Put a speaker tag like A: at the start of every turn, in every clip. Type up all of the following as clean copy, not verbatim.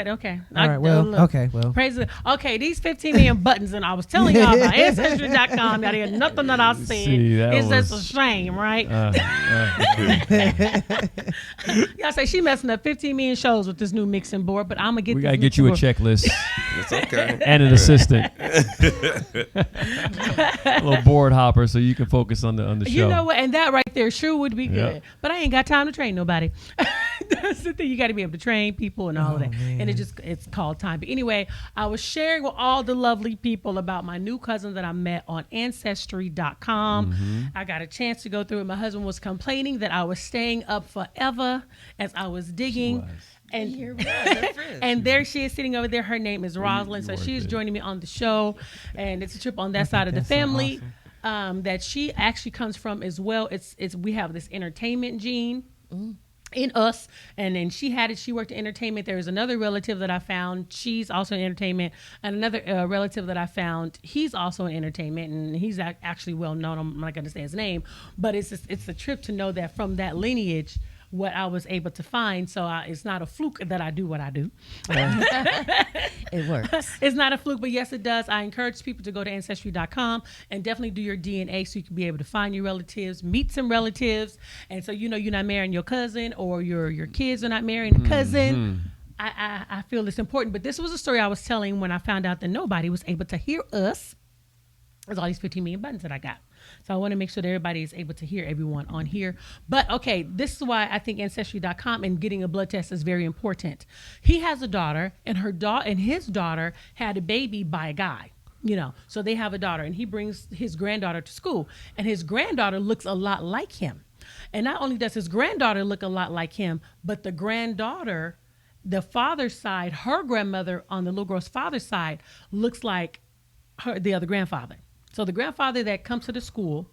A: but okay.
B: All right. Well, okay. Well,
A: Praise it. Okay, these 15 million buttons, and I was telling y'all about Ancestry.com. Y'all didn't nothing that I said. It's just a shame, right? Y'all say she messing up 15 million shows with this new mixing board, but I'm going to get
C: We got to get you a
A: board.
C: checklist.
D: It's okay.
C: And an assistant. A little board hopper so you can focus on the show.
A: You know what? And that right there sure would be good.
C: Yep.
A: But I ain't got time to train nobody. That's the thing. You got to be able to train people and all of that.
B: Man.
A: And it's called time. But anyway, I was sharing with all the lovely people about my new cousin that I met on Ancestry.com.
C: Mm-hmm.
A: I got a chance to go through it. My husband was complaining that I was staying up forever as I was digging. And there she is sitting over there. Her name is Rosalind. So she is joining me on the show. And it's a trip on that side of the family.
B: So awesome.
A: That she actually comes from as well. It's we have this entertainment gene in us, and then she worked in entertainment. There is another relative that I found, she's also in entertainment, and another relative that I found, he's also in entertainment, and he's actually well known. I'm not going to say his name, but it's a trip to know that from that lineage what I was able to find. So it's not a fluke that I do what I do.
E: It works.
A: It's not a fluke, but yes, it does. I encourage people to go to Ancestry.com and definitely do your DNA so you can be able to find your relatives, meet some relatives. And so you're not marrying your cousin, or your kids are not marrying a cousin. I feel it's important. But this was a story I was telling when I found out that nobody was able to hear us. There's all these 15 million buttons that I got. So I want to make sure that everybody is able to hear everyone on here. But okay, this is why I think Ancestry.com and getting a blood test is very important. He has a daughter, and his daughter had a baby by a guy. So they have a daughter, and he brings his granddaughter to school, and his granddaughter looks a lot like him. And not only does his granddaughter look a lot like him, but the granddaughter, the father's side, her grandmother on the little girl's father's side looks like the other grandfather. So the grandfather that comes to the school,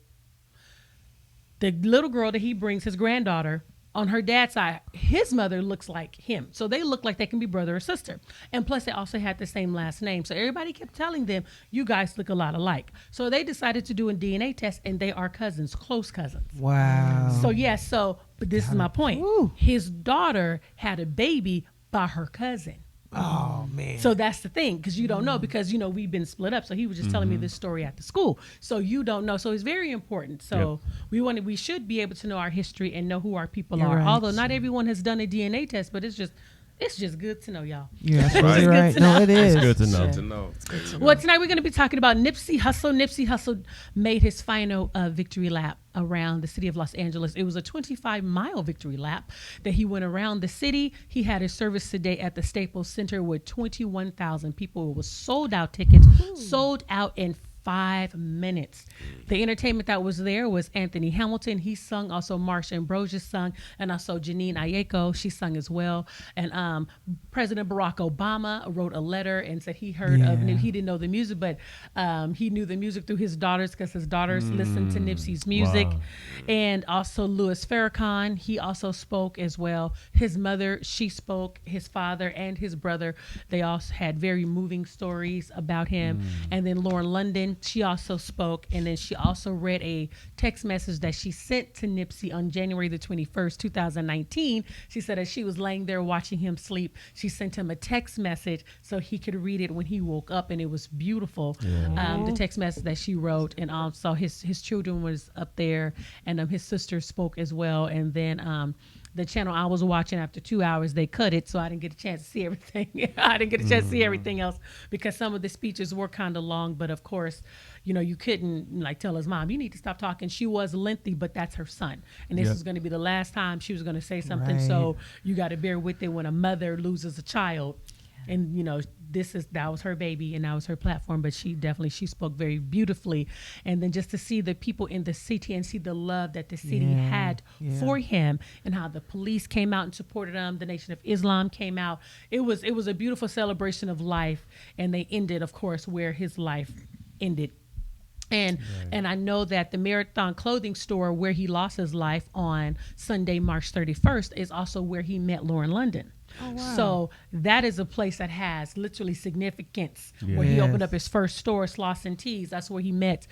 A: the little girl that he brings, his granddaughter, on her dad's side, his mother looks like him. So they look like they can be brother or sister. And plus they also had the same last name. So everybody kept telling them, you guys look a lot alike. So they decided to do a DNA test, and they are cousins, close cousins.
B: Wow.
A: So yes, but this is my point.
B: Woo.
A: His daughter had a baby by her cousin.
B: Oh man.
A: So that's the thing, because you don't know, because we've been split up. So he was just telling me this story at the school. So you don't know. So it's very important. So we should be able to know our history and know who our people are.
B: Right.
A: Although not everyone has done a DNA test, but it's just good to know, y'all.
B: You're absolutely right. No, it is.
C: It's good to know.
D: Good to know. It's good to know.
A: Well, tonight we're going to be talking about Nipsey Hussle. Nipsey Hussle made his final victory lap around the city of Los Angeles. It was a 25-mile victory lap that he went around the city. He had his service today at the Staples Center with 21,000 people. It was sold out tickets, sold out in 5 minutes. The entertainment that was there was Anthony Hamilton. He sung. Also Marsha Ambrosius sung, and also Janine Ayeko. She sung as well. And President Barack Obama wrote a letter and said he heard of. He didn't know the music, but he knew the music through his daughters, because his daughters listened to Nipsey's music.
C: Wow.
A: And also Louis Farrakhan. He also spoke as well. His mother, she spoke. His father and his brother, they also had very moving stories about him. And then Lauren London, she also spoke, and then she also read a text message that she sent to Nipsey on January the 21st, 2019. She said as she was laying there watching him sleep, she sent him a text message so he could read it when he woke up, and it was beautiful. The text message that she wrote, and also his children was up there, and his sister spoke as well. And then the channel I was watching, after 2 hours, they cut it, so I didn't get a chance to see everything. I didn't get a chance to see everything else, because some of the speeches were kind of long. But of course, you couldn't tell his mom, you need to stop talking. She was lengthy, but that's her son, and this is going to be the last time she was going to say something.
B: Right.
A: So you got to bear with it when a mother loses a child. And that was her baby, and that was her platform. But she spoke very beautifully. And then just to see the people in the city and see the love that the city had for him, and how the police came out and supported him, the Nation of Islam came out. It was a beautiful celebration of life. And they ended, of course, where his life ended. And I know that the Marathon Clothing Store, where he lost his life on Sunday, March 31st, is also where he met Lauren London.
B: Oh, wow.
A: So that is a place that has literally significance. Where he opened up his first store, Sloss and Teas. That's where he met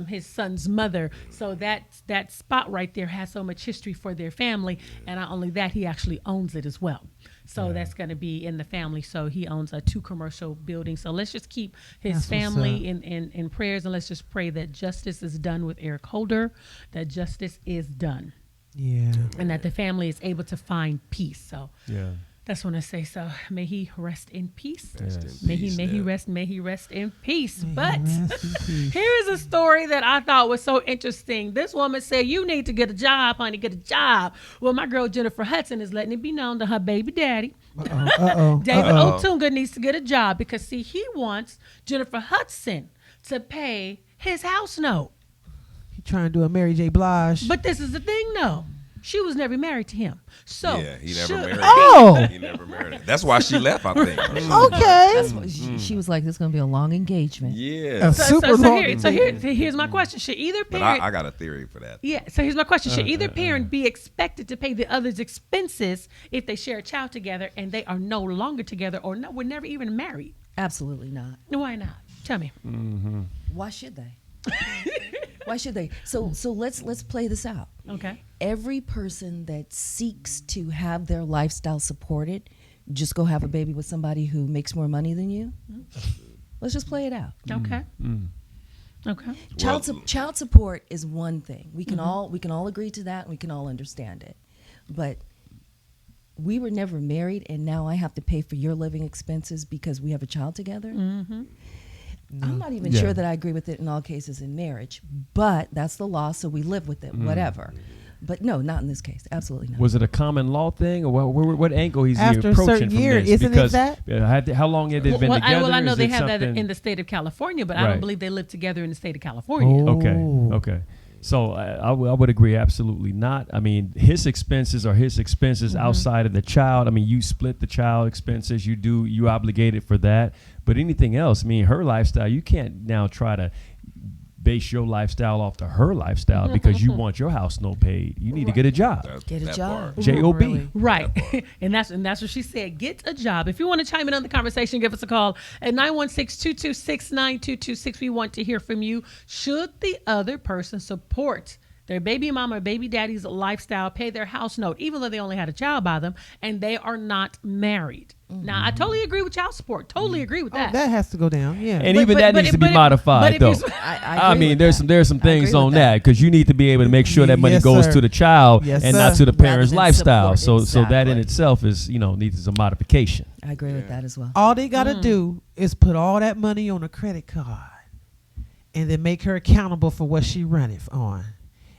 A: his son's mother. So that spot right there has so much history for their family. And not only that, he actually owns it as well. So that's going to be in the family. So he owns 2 commercial buildings. So let's just keep his
B: That's
A: family in prayers, and let's just pray that justice is done with Eric Holder, that justice is done,
B: Yeah.
A: and that the family is able to find peace. So
C: Yeah.
A: that's what I say. So may he rest in peace.
C: Yes.
A: May he rest in peace. But
B: Rest in peace.
A: here is a story that I thought was so interesting. This woman said, "You need to get a job, honey, get a job." Well, my girl Jennifer Hudson is letting it be known that her baby daddy,
B: Uh-oh.
A: David Otunga, needs to get a job because, see, he wants Jennifer Hudson to pay his house note.
B: He trying to do a Mary J. Blige.
A: But this is the thing, though. She was never married to him. So
D: Yeah, he never
A: should-
D: married her.
B: Oh.
D: He never married her. That's why she left, I think.
B: Okay.
E: That's what she was like, "This is going to be a long engagement."
D: Yeah.
B: A
A: So,
B: super long.
A: here's my question. Should either
D: But
A: parent
D: I got a theory for that.
A: Yeah, so here's my question. Should either parent be expected to pay the other's expenses if they share a child together and they are no longer together or no, were never even married?
E: Absolutely not.
A: Why not? Tell me.
E: Why should they? Why should they? So let's play this out.
A: Okay.
E: Every person that seeks to have their lifestyle supported, just go have a baby with somebody who makes more money than you. Let's just play it out.
A: Okay. Okay.
E: Child support is one thing. We can all agree to that, and we can all understand it. But we were never married, and now I have to pay for your living expenses because we have a child together. I'm not even sure that I agree with it in all cases in marriage, but that's the law, so we live with it, whatever. But no, not in this case. Absolutely not.
C: Was it a common law thing, or what angle he's
B: After a
C: approaching
B: certain
C: from
B: year,
C: this?
B: isn't it
C: Because
B: that?
C: how long have they been together?
A: I know
C: Is
A: they
C: it
A: have that
C: something-
A: in the state of California, but I
C: Right.
A: don't believe they live together in the state of California.
B: Oh.
C: Okay. So I would agree, absolutely not. I mean, his expenses are his expenses outside of the child. I mean, you split the child expenses. You obligated for that. But anything else, I mean, her lifestyle, you can't now try to base your lifestyle off to her lifestyle because you want your house note paid. You need to get a job.
E: Get a
D: That
E: job.
D: part.
C: Job.
B: Really?
A: Right. and that's what she said. Get a job. If you want to chime in on the conversation, give us a call at 916-226-9226. We want to hear from you. Should the other person support their baby mama or baby daddy's lifestyle, pay their house note, even though they only had a child by them and they are not married? Now, I totally agree with child support. Totally agree with that.
B: That has to go down. Yeah.
C: And
A: But-
C: even
A: but-
C: that
A: but
C: needs
A: if-
C: to be
A: but if-
C: modified,
A: but if
C: though.
A: he's-
E: I
C: I
E: agree
C: mean,
E: with
C: there's
E: that.
C: some things
E: agree with
C: on that because you need to be able to make sure that money
B: Yes,
C: goes
B: sir.
C: to the child
B: Yes,
C: and not
B: sir.
C: to the
E: Rather
C: parent's
E: than
C: lifestyle.
E: support,
C: So that in
E: exactly.
C: itself is needs a modification.
E: I agree with that as well.
B: All they got to do is put all that money on a credit card and then make her accountable for what she run it on.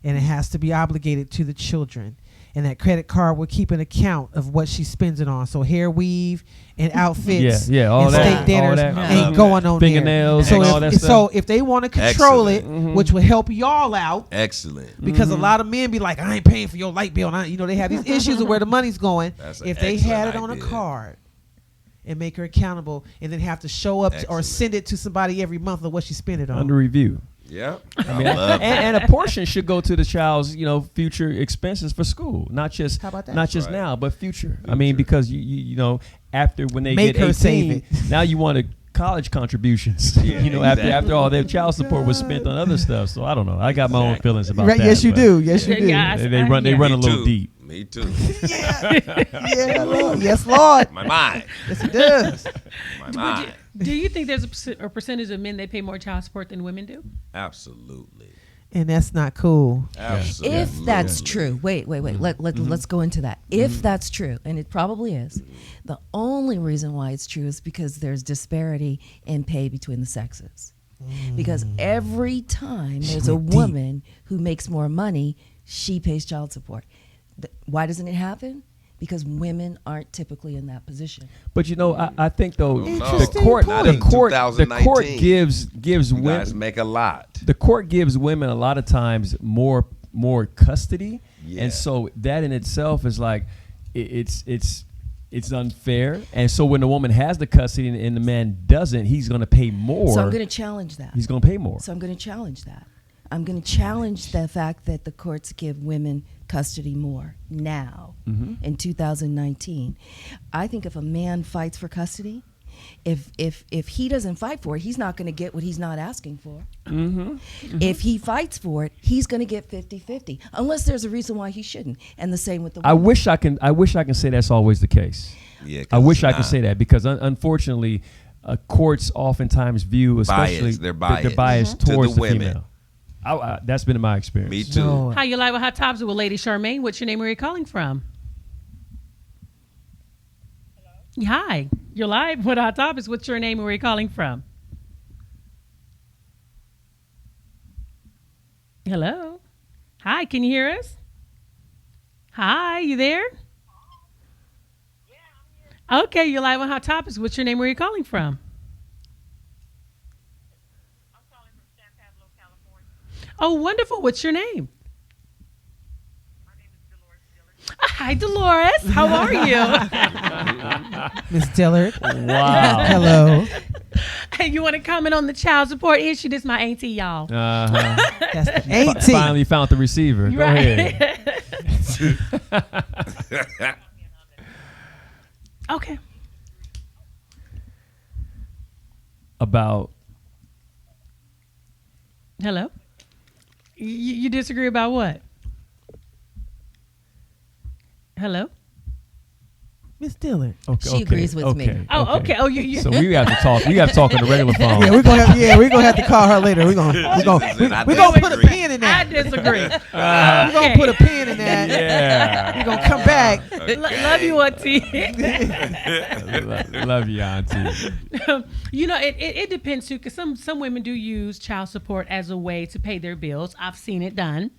B: And it has to be obligated to the children. And that credit card will keep an account of what she spends it on. So hair weave and outfits
C: all
B: and
C: that,
B: steak
C: all
B: dinners
C: that.
B: ain't going on
C: Fingernails
B: there.
C: and
B: So
C: all that
B: if,
C: stuff.
B: so if they want to control
D: Excellent.
B: it, which will help y'all out,
D: Excellent.
B: because a lot of men be like, I ain't paying for your light bill. And they have these issues of where the money's going.
D: That's an
B: If they had it
D: excellent
B: on a
D: idea.
B: card and make her accountable and then have to show up or
D: Excellent.
B: send it to somebody every month of what she spent it on.
C: Under review.
D: Yeah.
C: I mean,
D: I love that.
C: and a portion should go to the child's, future expenses for school, not just
B: How about that?
C: not just
D: Right.
C: now, but future. I mean, because after when they
B: Make
C: get
B: her save
C: 18,
B: it.
C: now you want college contributions. After all their child support was spent on other stuff. So I don't know. I got my own feelings about
B: Right,
C: that.
B: yes, you
C: but
B: do. Yes, you do.
A: Yeah,
C: They run
A: yeah.
C: a
D: Me
C: little
D: too.
C: deep.
D: Me too.
B: Yeah, Lord. Yes, Lord.
D: My mind.
B: Yes, it does.
D: My mind.
A: Do you think there's a percentage of men that pay more child support than women do?
D: Absolutely.
B: And that's not cool.
D: Absolutely.
E: If that's true, wait. Let's go into that. If that's true, and it probably is, the only reason why it's true is because there's disparity in pay between the sexes. Because every time there's a
B: went deep.
E: woman who makes more money, she pays child support. Why doesn't it happen? Because women aren't typically in that position.
C: But I think though
B: Interesting
C: the court
B: point.
C: the court
D: 2019.
C: gives
D: You
C: women
D: guys make a lot.
C: the court gives women a lot of times more custody,
D: Yeah.
C: and so that in itself is like it's unfair. And so when the woman has the custody and the man doesn't, he's going to pay more.
E: So I'm going to challenge that.
C: He's going to pay more.
E: So I'm going to challenge that. I'm going to challenge the fact that the courts give women custody more now in 2019. I think if a man fights for custody, if he doesn't fight for it, he's not going to get what he's not asking for. If he fights for it, he's going to get 50-50, unless there's a reason why he shouldn't. And the same with the woman.
C: I wish I can say that's always the case.
D: Yeah,
C: I wish I could say that because unfortunately, courts oftentimes view, especially
D: They're
C: they're
D: biased.
C: biased
D: To the
C: towards the
D: women.
C: female. That's been my experience.
D: Me too.
B: No.
A: Hi, you're live with Hot Topics with Lady Charmaine. What's your name? Where are you calling from? Hello? Hi, you're live with Hot Topics. What's your name and where are you calling from? Hello? Hi, can you hear us? Hi, you there? Okay, you're live on Hot Topics. What's your name? Where are you calling from?
F: I'm calling from San Pablo, California.
A: Oh, wonderful. What's your name?
F: My name is Dolores Dillard.
A: Hi, Dolores. How are you?
B: Miss Dillard.
C: Wow.
B: Hello.
A: Hey, you want to comment on the child support issue? This is my auntie, y'all.
B: That's the auntie.
C: Finally found the receiver. Go ahead.
A: Okay.
C: About
A: Hello? You disagree about what? Hello?
B: Miss Dillard.
C: okay,
E: She agrees with me.
A: Oh, okay. Oh, you.
C: So we have to talk. We have to talk on the regular phone.
B: Yeah, we're gonna have to call her later. We're gonna
D: I
B: put a
D: disagree.
B: pin in
A: I
B: that.
A: disagree.
B: We're gonna put a pin in that.
C: Yeah.
B: We're gonna come back.
A: Love you, auntie.
C: Love you, auntie.
A: You know, it depends too, because some women do use child support as a way to pay their bills. I've seen it done.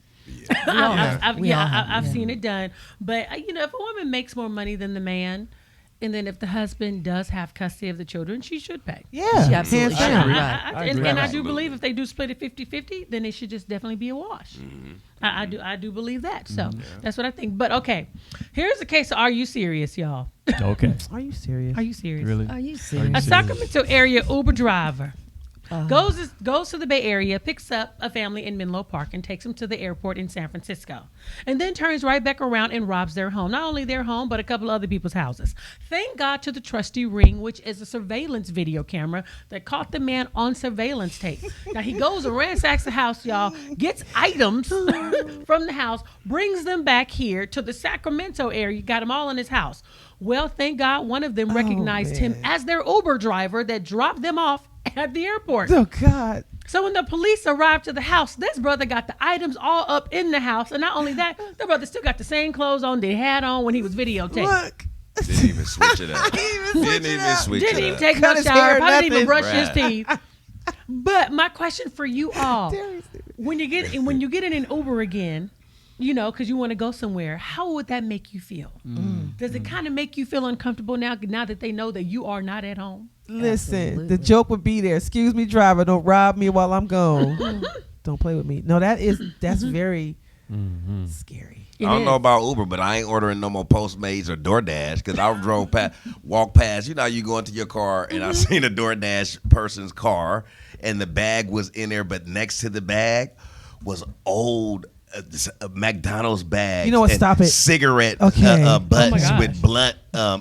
A: I've seen it done. But you know, if a woman makes more money than the man, and then if the husband does have custody of the children, she should pay.
B: Yeah,
E: She absolutely
B: hands
E: should.
B: down.
E: Right.
C: I agree.
A: And I do
D: Absolutely.
A: believe if they do split it 50-50, then it should just definitely be a wash. I do believe that. So that's what I think. But okay, here's a case of Are You Serious, y'all?
C: Okay.
B: Are you serious?
A: Are you serious?
C: Really?
E: Are you
C: Are
E: serious?
C: you
A: A
C: serious?
A: Sacramento area Uber driver goes to the Bay Area, picks up a family in Menlo Park, and takes them to the airport in San Francisco, and then turns right back around and robs their home. Not only their home, but a couple other people's houses. Thank God to the trusty Ring, which is a surveillance video camera that caught the man on surveillance tape. Now he goes and ransacks the house, y'all, gets items from the house, brings them back here to the Sacramento area, got them all in his house. Well, thank God one of them recognized him as their Uber driver that dropped them off at the airport.
B: Oh God.
A: So when the police arrived to the house, this brother got the items all up in the house. And not only that, the brother still got the same clothes on that he had on when he was videotaped.
B: Look.
D: Didn't even switch it up. Didn't even switch
A: Didn't
D: it
A: even
D: up.
A: take
B: Cut
A: no
B: his
A: shower,
B: hair,
A: probably didn't even brush
D: nothing.
A: his teeth. But my question for you all, when you get in an Uber again, you know, because you want to go somewhere, how would that make you feel? Does it kind of make you feel uncomfortable now that they know that you are not at home?
B: Listen,
E: Absolutely.
B: the joke would be there. Excuse me, driver, don't rob me while I'm gone. Don't play with me. No, that's very scary.
A: It
D: I don't
A: is.
D: know about Uber, but I ain't ordering no more Postmates or DoorDash because I walked past. You know, how you go into your car and I seen a DoorDash person's car and the bag was in there, but next to the bag was old McDonald's bags.
B: You know what?
D: and
B: Stop it.
D: Cigarette
B: Okay.
D: butts
A: gosh.
D: with blunt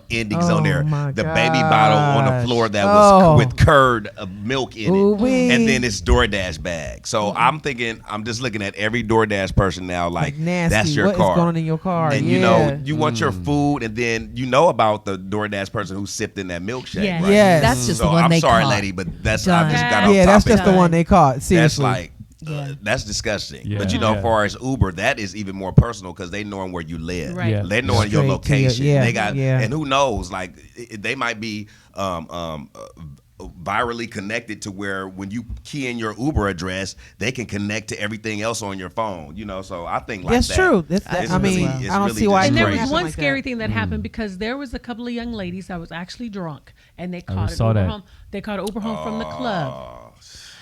D: endings on there.
B: my
D: The baby bottle on the floor that was with curd milk in it.
B: Ooh-wee.
D: And then it's DoorDash bag. So I'm thinking, I'm just looking at every DoorDash person now like
B: nasty.
D: that's your
B: What is
D: car.
B: going on in your car?
D: And
B: Yeah.
D: you know, you want your food, and then you know about the DoorDash person who sipped in that milkshake,
A: Yes.
D: right?
B: Yes.
E: That's just
D: So
E: the one
D: I'm
E: they
D: sorry,
E: caught.
D: lady, but that's
E: Done.
D: I just got off
B: Yeah, that's
D: topic.
B: just the one they caught.
D: That's
B: Seriously.
D: like
E: Yeah.
D: that's disgusting.
C: Yeah.
D: But you know,
C: Yeah.
D: as far as Uber, that is even more personal because they knowing where you live.
A: Right.
C: Yeah.
D: They knowing your
B: Straight to
D: location.
B: your- yeah,
D: They got
B: yeah.
D: and who knows? Like they might be virally connected to where when you key in your Uber address, they can connect to everything else on your phone. You know, so I think like
B: That's
D: that.
B: true. That's,
D: It's
B: I mean,
D: really- it's
B: I don't
D: really
B: see why.
D: just
B: it
A: And there
B: couldn't
A: was
B: happen
A: one
B: like
A: scary
B: that.
A: thing that happened because there was a couple of young ladies that was actually drunk, and they caught an
C: saw
A: Uber
C: that.
A: home. They caught an Uber home from the club,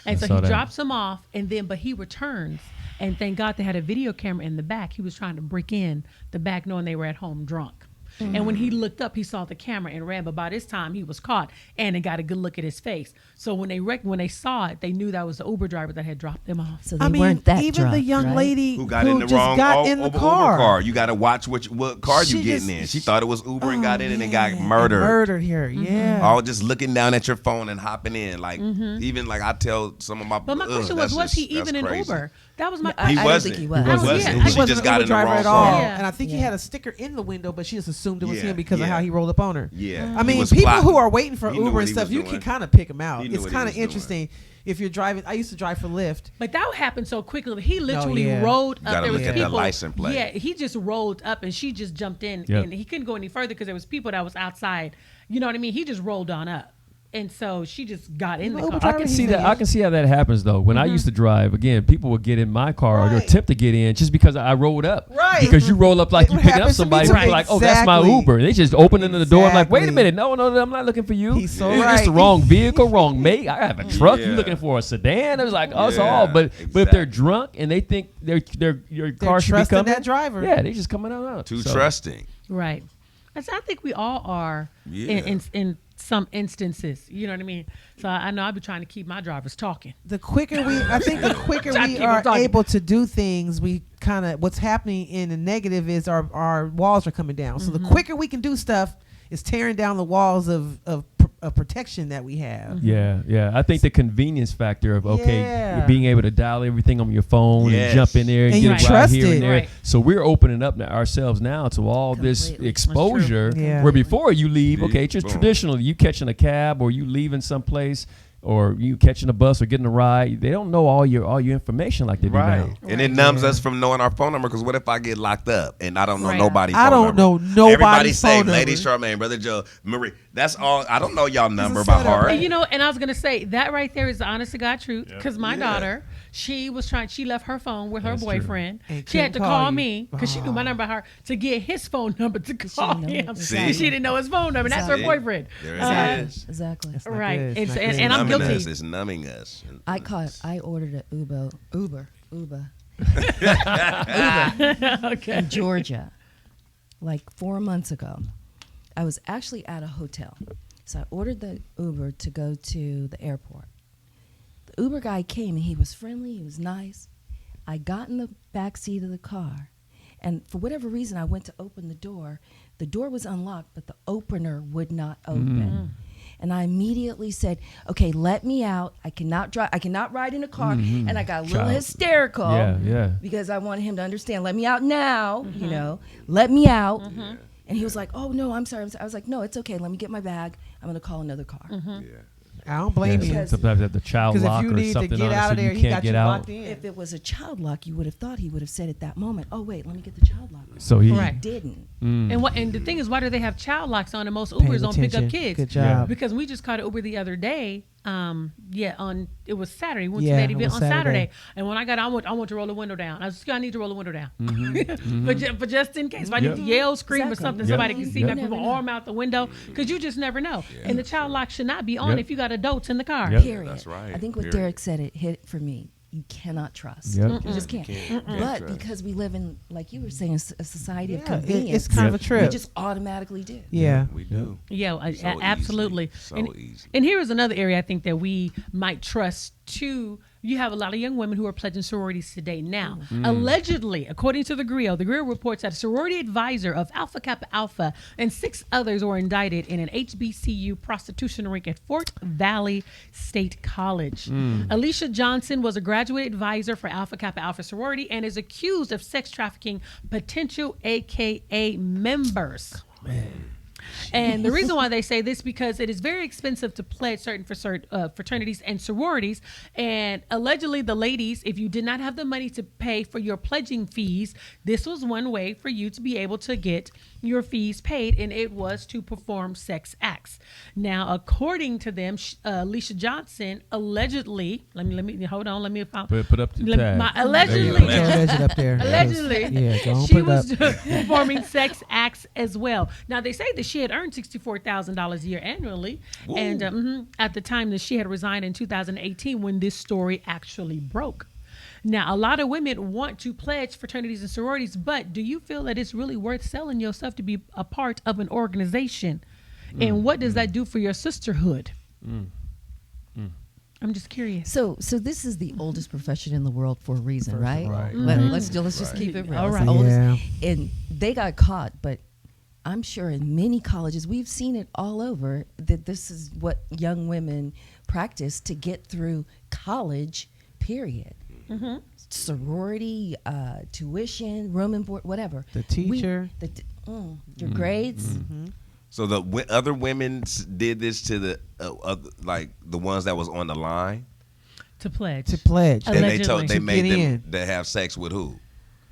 A: and
C: I
A: so
C: saw
A: he
C: that.
A: drops them off, and then but he returns, and thank God they had a video camera in the back. He was trying to break in the back, knowing they were at home drunk. And when he looked up, he saw the camera and ran. But by this time, he was caught and it got a good look at his face. So when they saw it, they knew that was the Uber driver that had dropped them off.
E: So they weren't that
B: even
E: drunk,
B: the young
E: right?
B: lady
D: Who got in the
B: just
D: wrong
B: got in the
D: Uber
B: car.
D: car. You got to watch what car
B: She
D: you getting
B: just-
D: in. She thought it was Uber and got in and got
B: Yeah,
D: murdered.
B: Murdered here, yeah.
D: All just looking down at your phone and hopping in. Like, even like I tell some of my
A: But my question
D: that's
A: was he
D: just-
A: even in
D: that's crazy.
A: Uber? That was my
E: I
D: He
A: question.
E: don't
D: wasn't.
E: think he was.
A: He wasn't.
D: She
A: He
D: just
B: wasn't
D: got
B: an
D: in the
B: Uber driver
D: wrong
B: at all.
D: car.
A: Yeah.
B: And I think he
E: Yeah.
B: had a sticker in the window, but she just assumed it was
D: Yeah,
B: him because of
D: yeah.
B: how he rolled up on her.
D: Yeah.
B: I
D: He
B: mean,
D: was
B: people
D: plotting.
B: who are waiting for
D: He knew
B: Uber
D: what
B: and
D: he
B: stuff,
D: was
B: you
D: doing.
B: can kind of pick them out.
D: He knew
B: It's
D: what he
B: kind
D: was
B: of
D: doing.
B: interesting if you're driving. I used to drive for Lyft.
A: But that happened so quickly. He literally
B: yeah.
A: rolled
D: You
A: up.
D: gotta
A: There was
D: look at that
A: people.
D: license plate.
A: Yeah, he just rolled up and she just jumped in,
C: Yep.
A: and he couldn't go any further because there was people that was outside. You know what I mean? He just rolled on up, and so she just got in the
B: Uber
A: car.
B: driver,
C: I can
B: he
C: see that.
B: said.
C: I can see how that happens though. When I used to drive, again, people would get in my car or
B: Right.
C: attempt to get in just because I rolled up.
B: Right.
C: Because you roll up like
B: It
C: you picking up
B: happens to me
C: somebody.
B: too.
C: People are like, oh, that's my
B: Exactly.
C: Uber. They just opening the door. I'm like, wait a
B: Exactly.
C: minute. No, I'm not looking for you.
B: He's so
C: It's
B: right.
C: the wrong vehicle, wrong mate. I have a truck. You
D: Yeah.
C: looking for a sedan? It was like us
D: Yeah,
C: all. But if they're
D: exactly.
C: drunk and they think your car should be
B: trusting
C: coming,
B: that driver.
C: Yeah, they just coming out.
D: Too
C: So,
D: trusting.
A: Right. I think we all are
D: Yeah.
A: in some instances. You know what I mean? So I know I'll be trying to keep my drivers talking.
B: The quicker I think the quicker
A: Try to
B: we
A: keep 'em
B: are
A: talking.
B: able to do things, we kind of, what's happening in the negative is our walls are coming down. So the quicker we can do stuff is tearing down the walls of protection that we have.
C: Yeah. I think the convenience factor of
B: Yeah.
C: being able to dial everything on your phone
D: Yes.
C: and jump in there and,
B: And
C: get
B: you
C: a ride
B: trust
C: here
B: it.
C: and there.
A: Right.
C: So we're opening up ourselves now to all this
E: Completely.
C: exposure.
B: Yeah.
C: Where before you leave, okay, just
D: Boom.
C: traditionally you catching a cab or you leaving someplace or you catching a bus or getting a ride. They don't know all your information like they do
D: Right.
C: now.
D: And it numbs us from knowing our phone number because what if I get locked up and I don't know
A: Right.
D: nobody's
B: I
D: phone
B: don't
D: number?
B: know nobody's
D: Everybody say,
B: phone
D: Lady
B: number.
D: Charmaine, Brother Joe, Marie. That's all. I don't know y'all number
B: a
D: by
B: setup,
D: heart.
B: right?
A: And, and I was gonna say that right there is the honest to God truth. Because my daughter, she left her phone with her
C: That's true.
A: boyfriend.
B: And
A: She had to
B: couldn't call
A: call
B: you.
A: me because she knew my number by heart to get his phone number to call
E: didn't know
A: him.
E: it.
D: See?
A: She didn't know his phone number. And that's her
E: Exactly.
A: boyfriend.
D: There it
A: Uh,
D: is.
E: Exactly.
B: That's not
A: Right.
B: good. It's
A: It's-
B: not
A: and-
B: good.
A: and I'm
D: numbing
A: guilty.
D: us. It's numbing us.
E: I ordered an Uber
A: Okay.
E: in Georgia like 4 months ago. I was actually at a hotel. So I ordered the Uber to go to the airport. The Uber guy came and he was friendly, he was nice. I got in the back seat of the car, and for whatever reason I went to open the door. The door was unlocked, but the opener would not open. And I immediately said, "Okay, let me out. I cannot drive. I cannot ride in a car." And I got a little
C: Child.
E: hysterical.
C: Yeah.
E: Because I wanted him to understand. Let me out now. Let me out. And he was like, "Oh no, I'm sorry." I was like, "No, it's okay. Let me get my bag. I'm gonna call another car."
B: I don't blame you.
E: Because-
C: Sometimes at the child
B: Because
C: lock
B: if you
C: or
B: need to
C: something
B: get
C: on it
B: out
C: so
B: of there,
C: you
B: he
C: can't
B: got
C: get
B: you
C: out.
B: locked in.
E: If it was a child lock, you would have thought he would have said at that moment, "Oh wait, let me get the child lock."
C: So he
A: Right.
E: Didn't.
A: And the thing is, why do they have child locks on? And most Ubers
B: Paying
A: don't pick up
B: attention.
A: kids.
B: Good job.
A: Because we just caught an Uber the other day. It was Saturday. We went
B: Yeah,
A: to that
B: it
A: event
B: was
A: on
B: Saturday.
A: Saturday. And when I got on, I want to roll the window down. I was just, I need to roll the window down.
C: Mm-hmm.
A: But just in case. If I need to yell, scream,
E: Exactly.
A: or something,
C: Yep.
A: somebody can see
C: Yep.
A: me. I put my
E: Never know.
A: arm out the window. Because you just never know. And the child lock should not be on
C: Yep.
A: if you got adults in the car.
C: Yep.
E: Period.
D: that's right.
E: I think what
D: Period.
E: Derek said it hit for me. You cannot trust.
C: Yep.
E: You just can't.
D: Can't
E: But
D: trust.
E: because we live in, like you were saying, a society of
B: Yeah,
E: convenience,
B: it's kind of a
C: Yep.
E: we
B: trip.
E: just automatically do.
B: Yeah.
D: We do.
A: Yeah,
D: So
A: absolutely.
D: easily. So easy.
A: And here is another area I think that we might trust too. You have a lot of young women who are pledging sororities today. Now, allegedly, according to the Griot reports that a sorority advisor of Alpha Kappa Alpha and 6 others were indicted in an HBCU prostitution ring at Fort Valley State College. Alicia Johnson was a graduate advisor for Alpha Kappa Alpha sorority and is accused of sex trafficking potential AKA members. And the reason why they say this because it is very expensive to pledge certain fraternities and sororities. And allegedly, the ladies, if you did not have the money to pay for your pledging fees, this was one way for you to be able to get your fees paid, and it was to perform sex acts. Now, according to them, Alicia Johnson allegedly, let me hold on, let me
C: Put up the tag.
A: allegedly.
B: Put your legend up there.
A: Allegedly,
B: Yeah, go on,
A: she
B: put it
A: was
B: up.
A: performing sex acts as well. Now, they say that she had earned $64,000 a year annually, and at the time that she had resigned in 2018 when this story actually broke. Now, a lot of women want to pledge fraternities and sororities, but do you feel that it's really worth selling yourself to be a part of an organization? And what does that do for your sisterhood? I'm just curious.
E: So this is the oldest profession in the world for a reason, right?
D: Right.
E: Let's just keep it real.
A: All
E: It's
A: right.
E: the oldest,
B: Yeah.
E: and they got caught, but I'm sure in many colleges we've seen it all over that this is what young women practice to get through college. Period. Sorority, tuition, room and board, whatever.
B: The teacher.
E: Your grades.
D: So the other women did this to the like the ones that was on the line,
A: To pledge.
B: To pledge.
D: and they
A: Allegedly.
D: they
B: To
D: made
B: get
D: them
B: in.
D: to have sex with who?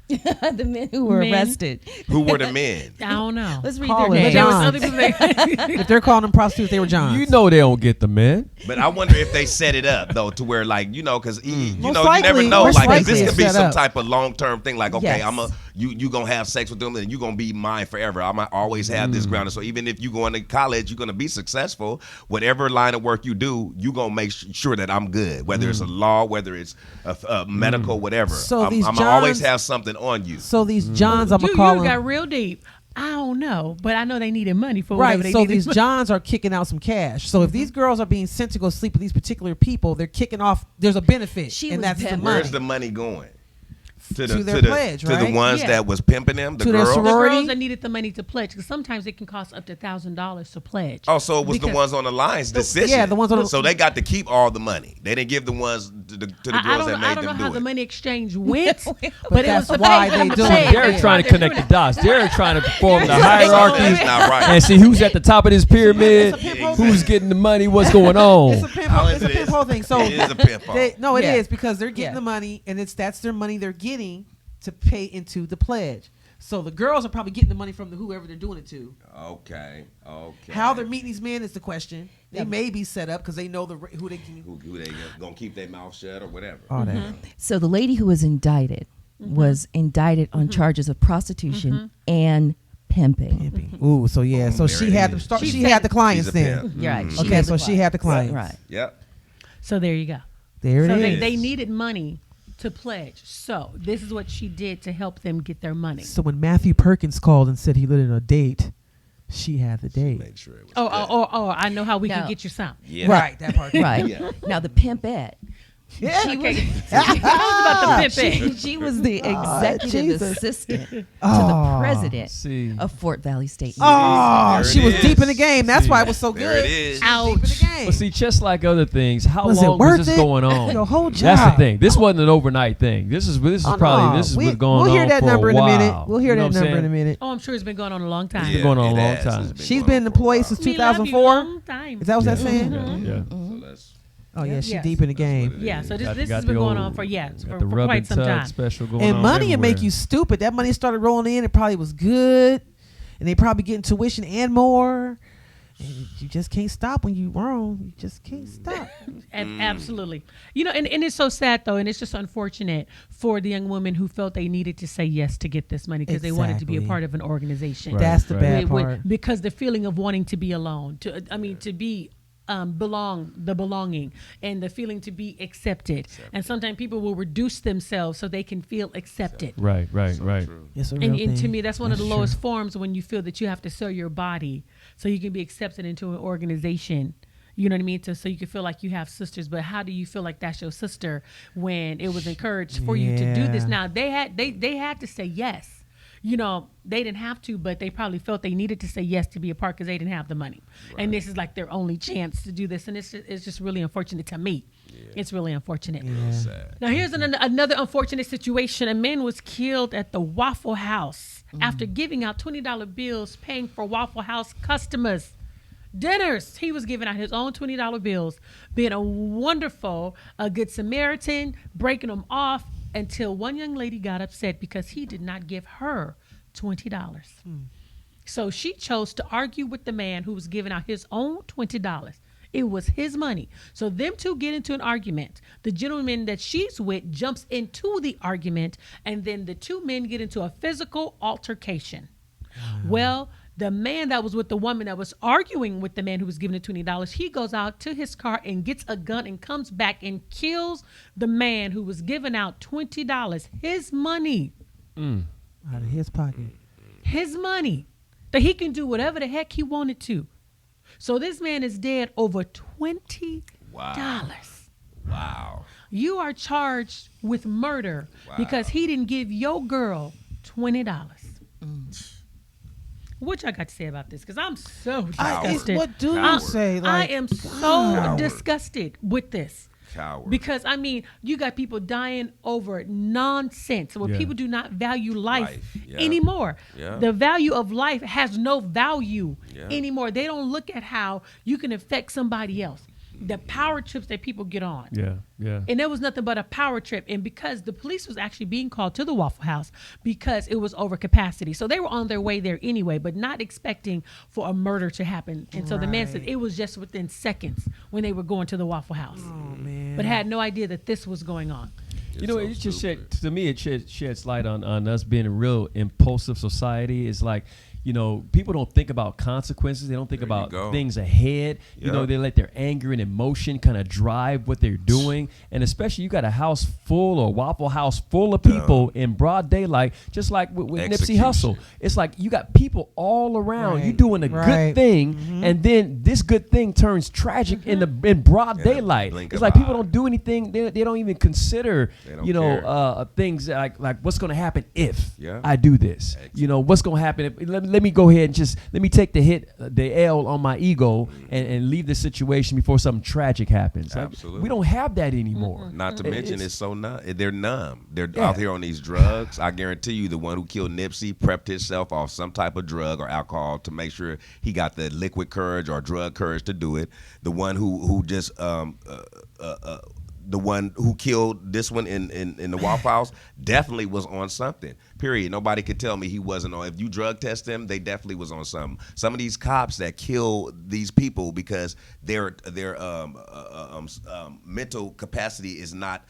E: The men who were
A: Men.
E: arrested.
D: Who were the men?
A: I don't know.
E: Let's read
B: Call
E: their
B: it
E: names.
A: There was
B: Johns.
A: other people that-
B: If they're calling them prostitutes, they were Johns.
C: You know they don't get the men.
D: But I wonder if they set it up though to where like because you
B: Most
D: know you never
B: likely-
D: know
B: most
D: like 'cause
B: likely
D: this
B: it's
D: could be
B: set
D: some
B: up.
D: type of long term thing like okay
E: Yes.
D: you gonna have sex with them and you gonna be mine forever. I might always have this grounded. So even if you go into college, you're gonna be successful. Whatever line of work you do, you gonna make sure that I'm good. Whether it's a law, whether it's a medical, whatever.
B: So
D: I'm
B: these
D: gonna always
B: Johns-
D: have something on you.
B: So these Johns, I'm
A: you,
B: gonna call
A: you got
B: them.
A: real deep. I don't know, but I know they needed money for whatever
B: Right.
A: they
B: So
A: needed.
B: these Johns are kicking out some cash. So if these girls are being sent to go sleep with these particular people, they're kicking off. There's a benefit,
E: She
B: and
E: was
B: that's the
E: pimping.
B: money.
D: Where's the money going? To
B: their pledge,
D: to the
B: right?
D: ones
A: Yeah.
D: that was pimping them, the
B: To their
D: girls.
A: the
B: sorority?
A: girls that needed the money to pledge, because sometimes it can cost up to $1,000 to pledge.
D: Oh, so it was the
A: Because-
D: ones on the line's decision.
B: yeah, the ones on the-
D: So they got to keep all the money. They didn't give the ones to the girls
A: I don't
D: that
A: know,
D: made
A: I don't know
D: them
A: how
D: do
A: the
D: it.
A: money exchange went, but it
B: that's
A: was
B: why they do it.
C: They're trying to connect the dots. They're trying to perform the
D: That's
C: hierarchy
D: not right.
C: and see who's at the top of this pyramid,
B: It's a pimp hole
C: who's
B: thing.
C: getting the money, what's going on.
B: It's a pimp.
D: How
B: Hole,
D: is
B: it's a
D: it?
B: pimp hole thing. So
D: It is a pimp hole.
B: It
E: Yeah.
B: is because they're getting
E: Yeah.
B: the money, and that's their money they're getting to pay into the pledge. So the girls are probably getting the money from whoever they're doing it to.
D: Okay.
B: How they're meeting these men is the question. They may be set up because they know who they can.
D: Who they gonna keep their mouth shut or whatever?
B: All that.
E: So the lady who was indicted was indicted on charges of prostitution and pimping.
B: Pimping. Ooh, so yeah, so
D: There
B: she
D: it
B: had
D: is.
B: the start.
A: She
B: She
A: said-
B: had the clients
D: She's a
B: then.
D: pimp.
E: You're right.
B: Okay,
E: had
B: so
E: the
B: she had the clients.
E: Right.
D: Yep.
A: So there you go.
B: There
A: So
B: it
A: they,
B: is.
A: they needed money to pledge. So this is what she did to help them get their money.
B: So when Matthew Perkins called and said he lit in a date, she had the date.
D: Make sure it was
A: Oh, I know how we
E: No.
A: can get you some.
D: yeah.
B: Right, that part.
E: Right.
D: Yeah.
E: Now the pimpette.
B: Yeah.
E: She was,
A: Tell us about the pimping.
E: she was the executive
B: Jesus.
E: assistant to
B: Oh,
E: the president
C: see.
E: of Fort Valley State
B: Oh,
D: There it
B: she was
D: is.
B: deep in the game. That's why it was so
D: There
B: good.
D: it is.
B: She was deep in the game.
C: But see, just like other things, how
B: Was it
C: long
B: worth
C: was this
B: it?
C: going on?
B: Your whole
C: That's the
B: job.
C: thing. This wasn't an overnight thing. This is
B: Oh, no.
C: probably this is what's going on.
B: We'll hear that
C: for
B: number
C: a
B: in a minute.
C: while.
B: We'll hear
C: You know
B: that
C: what I'm
B: number in a
C: saying?
B: minute.
A: Oh, I'm sure it's been going on a long time.
C: been going on a
D: it
C: long
D: has.
C: time.
D: It's been
B: She's
D: going
B: been
D: on for a
B: employed
D: while.
B: since
A: We love you
B: 2004.
A: long time.
B: Is that what that's saying?
C: Yeah.
D: So that's
B: Oh yeah, she
A: Yes.
B: deep in the game.
A: Yeah, so this
C: Got-
A: this
C: got
A: has
C: the
A: been going
C: old-
A: on for
C: got
A: for
C: the rub
A: quite
C: and
A: some
C: tug
A: time.
C: special going
B: And
C: on
B: money will
C: everywhere.
B: make you stupid. That money started rolling in. It probably was good, and they probably getting tuition and more. And you just can't stop when you wrong. You just can't stop.
A: Absolutely. You know, and it's so sad though, and it's just unfortunate for the young women who felt they needed to say yes to get this money because they wanted to be a
B: Exactly.
A: part of an organization.
C: Right.
B: That's the bad
A: With-
B: part.
A: because the feeling of wanting to be alone, to be belonging, and the feeling to be accepted. And sometimes people will reduce themselves so they can feel accepted.
C: Right.
B: It's a real
A: And to
B: thing.
A: me, that's one of the
B: That's
A: lowest
B: true.
A: forms when you feel that you have to sell your body so you can be accepted into an organization. You know what I mean? So you can feel like you have sisters, but how do you feel like that's your sister when it was encouraged for you to do this?
B: Yeah.
A: Now they had to say yes. You know, they didn't have to, but they probably felt they needed to say yes to be a part because they didn't have the money. And this is like their only chance to do this. And it's just really unfortunate to me. It's really unfortunate.
D: sad.
A: Now, here's another unfortunate situation. A man was killed at the Waffle House after giving out $20 bills, paying for Waffle House customers dinners. He was giving out his own $20 bills, being a wonderful, good Samaritan, breaking them off until one young lady got upset because he did not give her $20. So she chose to argue with the man who was giving out his own $20. It was his money. So them two get into an argument. The gentleman that she's with jumps into the argument, and then the two men get into a physical altercation. Well, The man that was with the woman that was arguing with the man who was giving the $20, he goes out to his car and gets a gun and comes back and kills the man who was giving out $20, his money.
B: Out of his pocket.
A: His money. That he can do whatever the heck he wanted to. So this man is dead over $20.
D: Wow.
A: You are charged with murder because he didn't give your girl $20. What y'all got to say about this? Because I'm so disgusted.
B: What do you
D: Coward.
B: say?
A: I
B: Like,
A: am so
D: Coward.
A: disgusted with this.
D: Coward.
A: Because, I mean, you got people dying over nonsense where
C: Yeah.
A: people do not value life
D: Yeah.
A: anymore.
D: Yeah.
A: The value of life has no value
D: Yeah.
A: anymore. They don't look at how you can affect somebody else. The power trips that people get on.
C: Yeah.
A: And there was nothing but a power trip. And because the police was actually being called to the Waffle House because it was over capacity. So they were on their way there anyway, but not expecting for a murder to happen. And so the man said
B: Right.
A: it was just within seconds when they were going to the Waffle House.
B: oh man.
A: But had no idea that this was going on.
C: You know, it just to me, it sheds light on us being a real impulsive society. It's like, you know, people don't think about consequences. They don't think
D: There you
C: about
D: go.
C: things ahead. You know,
D: Yeah.
C: they let their anger and emotion kind of drive what they're doing. And especially you got a house full or Waffle House full of people in broad daylight, just like with Nipsey
D: Execution.
C: Hussle. It's like you got people all around. You
B: Right.
C: doing a
B: Right.
C: good thing, and then this good thing turns tragic in broad
D: In a
C: daylight.
D: blink
C: It's
D: of
C: like
D: an
C: people
D: eye.
C: don't do anything. They don't even consider,
D: They don't
C: you know,
D: care.
C: things like what's going to happen if
D: Yeah.
C: I do this. You know, what's going to happen if let me go ahead and just let me take the hit, the L on my ego, and leave the situation before something tragic happens. Like,
D: Absolutely.
C: we don't have that anymore.
D: Not to mention, it's so numb. They're numb. They're
C: Yeah.
D: out here on these drugs. I guarantee you, the one who killed Nipsey prepped himself off some type of drug or alcohol to make sure he got the liquid courage or drug courage to do it. The one who just the one who killed this one in the Waffle House definitely was on something. Period. Nobody could tell me he wasn't on. If you drug test them, they definitely was on something. Some of these cops that kill these people because their mental capacity is not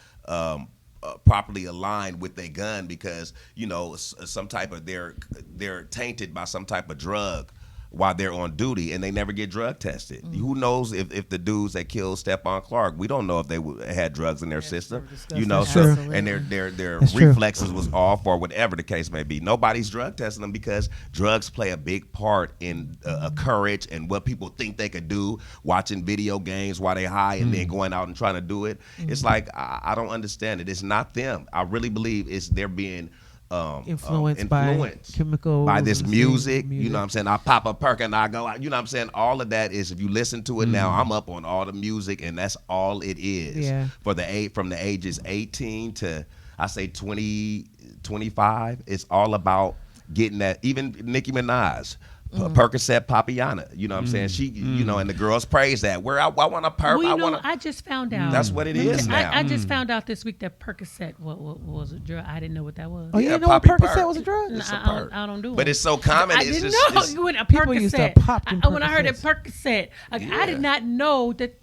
D: properly aligned with their gun because you know some type of they're tainted by some type of drug while they're on duty and they never get drug tested. Who knows if the dudes that killed Stephon Clark, we don't know if they had drugs in their system. You know,
B: That's
D: so
B: true.
D: and their
B: That's true.
D: reflexes was off or whatever the case may be. Nobody's drug testing them because drugs play a big part in courage and what people think they could do, watching video games while they high and then going out and trying to do it. It's like I don't understand it. It's not them. I really believe it's they're being
B: Influenced by chemicals
D: by this
B: and
D: music,
B: music.
D: you know what I'm saying? I pop a perk and I go out, you know what I'm saying? All of that is, if you listen to it now, I'm up on all the music and that's all it is.
B: Yeah.
D: For from the ages 18 to, I say 20, 25, it's all about getting that. Even Nicki Minaj, Percocet Papiana, you know what I'm saying? She, you know, and the girls praise that. Where I want to perk,
A: Well,
D: I
A: you know,
D: want to.
A: I just found out.
D: That's what it is now.
A: I just found out this week that Percocet what was a drug. I didn't know what that was.
B: Oh, you
D: Yeah,
B: didn't know what
D: Poppy
B: Percocet
D: Perk.
B: was a drug?
D: It's a
A: I
D: perk.
A: don't do it.
D: But it's so common.
A: I
D: it's
A: didn't
D: just,
A: know
D: it's-
A: you went a
B: People used to
A: Percocet.
B: pop them
A: When I heard it
B: Percocets.
A: Percocet, like,
D: Yeah.
A: I did not know that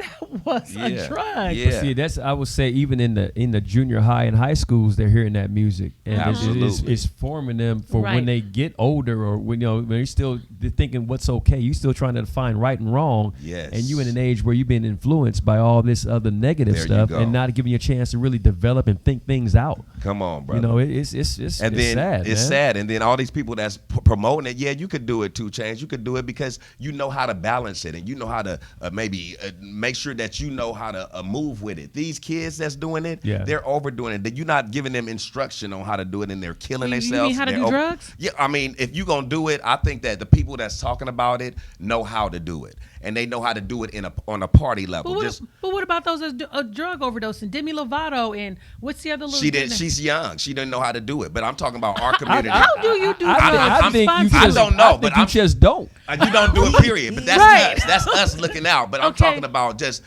A: was a
D: Yeah.
A: drug.
D: Yeah.
C: See, that's I would say even in the junior high and high schools, they're hearing that music, and
D: Absolutely.
C: it's forming them for
A: Right.
C: when they get older, or when when they're still thinking what's okay. You still trying to define right and wrong,
D: Yes.
C: and you in an age where you've been influenced by all this other negative
D: There you
C: stuff,
D: go.
C: and not giving you a chance to really develop and think things out.
D: Come on, brother.
C: You know, it's
D: and
C: it's
D: then
C: sad.
D: it's
C: man.
D: sad, and then all these people that's promoting it. Yeah, you could do it, 2 Chainz. You could do it because you know how to balance it, and you know how to maybe make sure that you know how to move with it. These kids that's doing it,
C: Yeah.
D: they're overdoing it. That you're not giving them instruction on how to do it, and they're killing
A: You
D: themselves.
A: mean how to
D: They're
A: do drugs?
D: Yeah, I mean, if you gonna do it, I think that the people that's talking about it know how to do it, and they know how to do it on a party level.
A: But what about those that's a drug overdose and Demi Lovato and what's the other little?
D: She did.
A: kid?
D: She's young. She didn't know how to do it. But I'm talking about our community.
A: How do you do drugs?
C: I think you
D: I
C: just,
D: don't know,
C: I think
D: but
C: you
D: I'm-
C: just don't.
D: You don't do it, period. But that's
A: Right.
D: us. That's us looking out. But I'm
A: Okay.
D: talking about just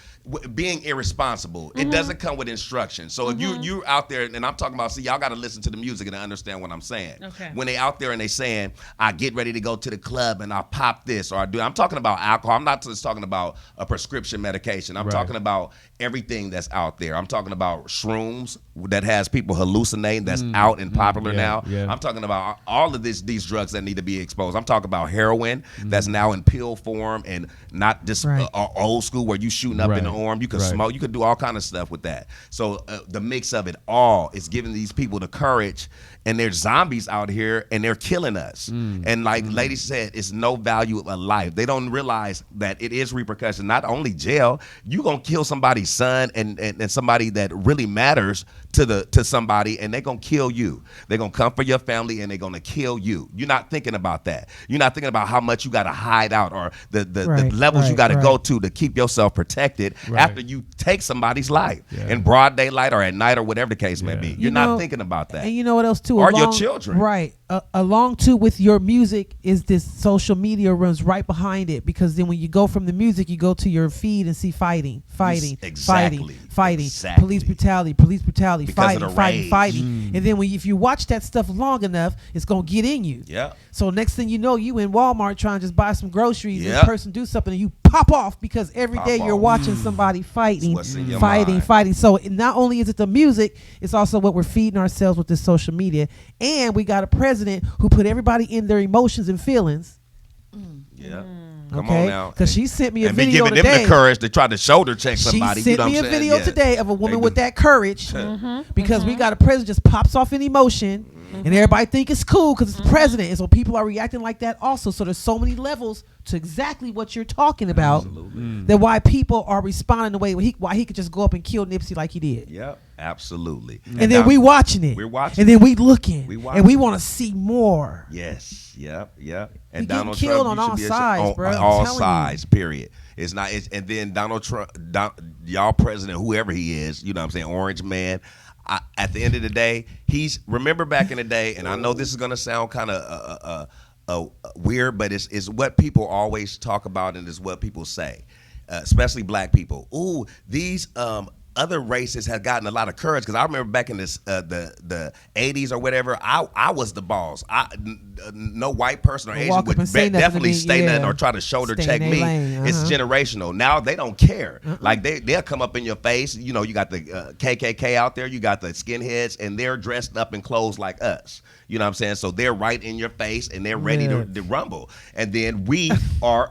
D: being irresponsible. It doesn't come with instruction. So if you're out there, and I'm talking about, see, y'all got to listen to the music and understand what I'm saying.
A: Okay.
D: When they out there and they saying, I get ready to go to the club club and I pop this or I do. I'm talking about alcohol. I'm not just talking about a prescription medication. I'm talking about everything that's out there. I'm talking about shrooms that has people hallucinating that's out and popular now.
C: Yeah.
D: I'm talking about all of these drugs that need to be exposed. I'm talking about heroin that's now in pill form and not just old school where you shooting up in the arm. You can smoke. You can do all kind of stuff with that. So the mix of it all is giving these people the courage, and there's zombies out here and they're killing us. And like Lady said, it's no value of a life. They don't realize that it is repercussion. Not only jail, you gonna kill somebody's son and somebody that really matters to somebody, and they're gonna kill you. They're gonna come for your family and they're gonna kill you. You're not thinking about that. You're not thinking about how much you gotta hide out or the levels you gotta go to keep yourself protected after you take somebody's life in broad daylight or at night or whatever the case may be. You're not thinking about that.
B: And you know what else too?
D: Or your children.
B: Right. Along too with your music is this social media runs right behind it, because then when you go from the music, you go to your feed and see fighting,
D: Exactly.
B: police brutality,
D: Because of the rage.
B: fighting. And then if you watch that stuff long enough, it's gonna get in you.
D: Yeah.
B: So next thing you know, you in Walmart trying to just buy some groceries, and this person do something and you pop off because every day you're watching somebody fighting. So not only is it the music, it's also what we're feeding ourselves with this social media. And we got a president who put everybody in their emotions and feelings.
D: Yeah. Come
B: Okay,
D: on now.
B: because she sent me a
D: and be
B: video
D: giving
B: today.
D: them the courage to try to shoulder check somebody.
B: She sent me a video today of a woman with that courage, because we got a president just pops off in emotion, and everybody think it's cool because it's the president, and so people are reacting like that also. So there's so many levels to exactly what you're talking about. That why people are responding the way why he could just go up and kill Nipsey like he did.
D: Yep, absolutely.
B: And then we watching it.
D: We're watching.
B: And then we looking.
D: We watching.
B: And we want to see more.
D: Yes. Yep. And
B: We getting
D: Donald
B: killed
D: Trump,
B: on
D: you
B: all
D: should be
B: sides, bro.
D: on
B: I'm
D: all
B: telling
D: sides. Period. It's not. And then Donald Trump, y'all president, whoever he is, you know what I'm saying, Orange Man. At the end of the day, remember back in the day, and I know this is gonna sound kind of weird, but it's what people always talk about, and it's what people say, especially black people. Ooh, these other races have gotten a lot of courage, because I remember back in this the 80s or whatever, I was the boss. No white person or Asian would definitely say nothing or try to shoulder check me. It's generational. Now they don't care. Like they'll come up in your face. You know, you got the KKK out there, you got the skinheads, and they're dressed up in clothes like us. You know what I'm saying? So they're right in your face and they're ready to rumble. And then we are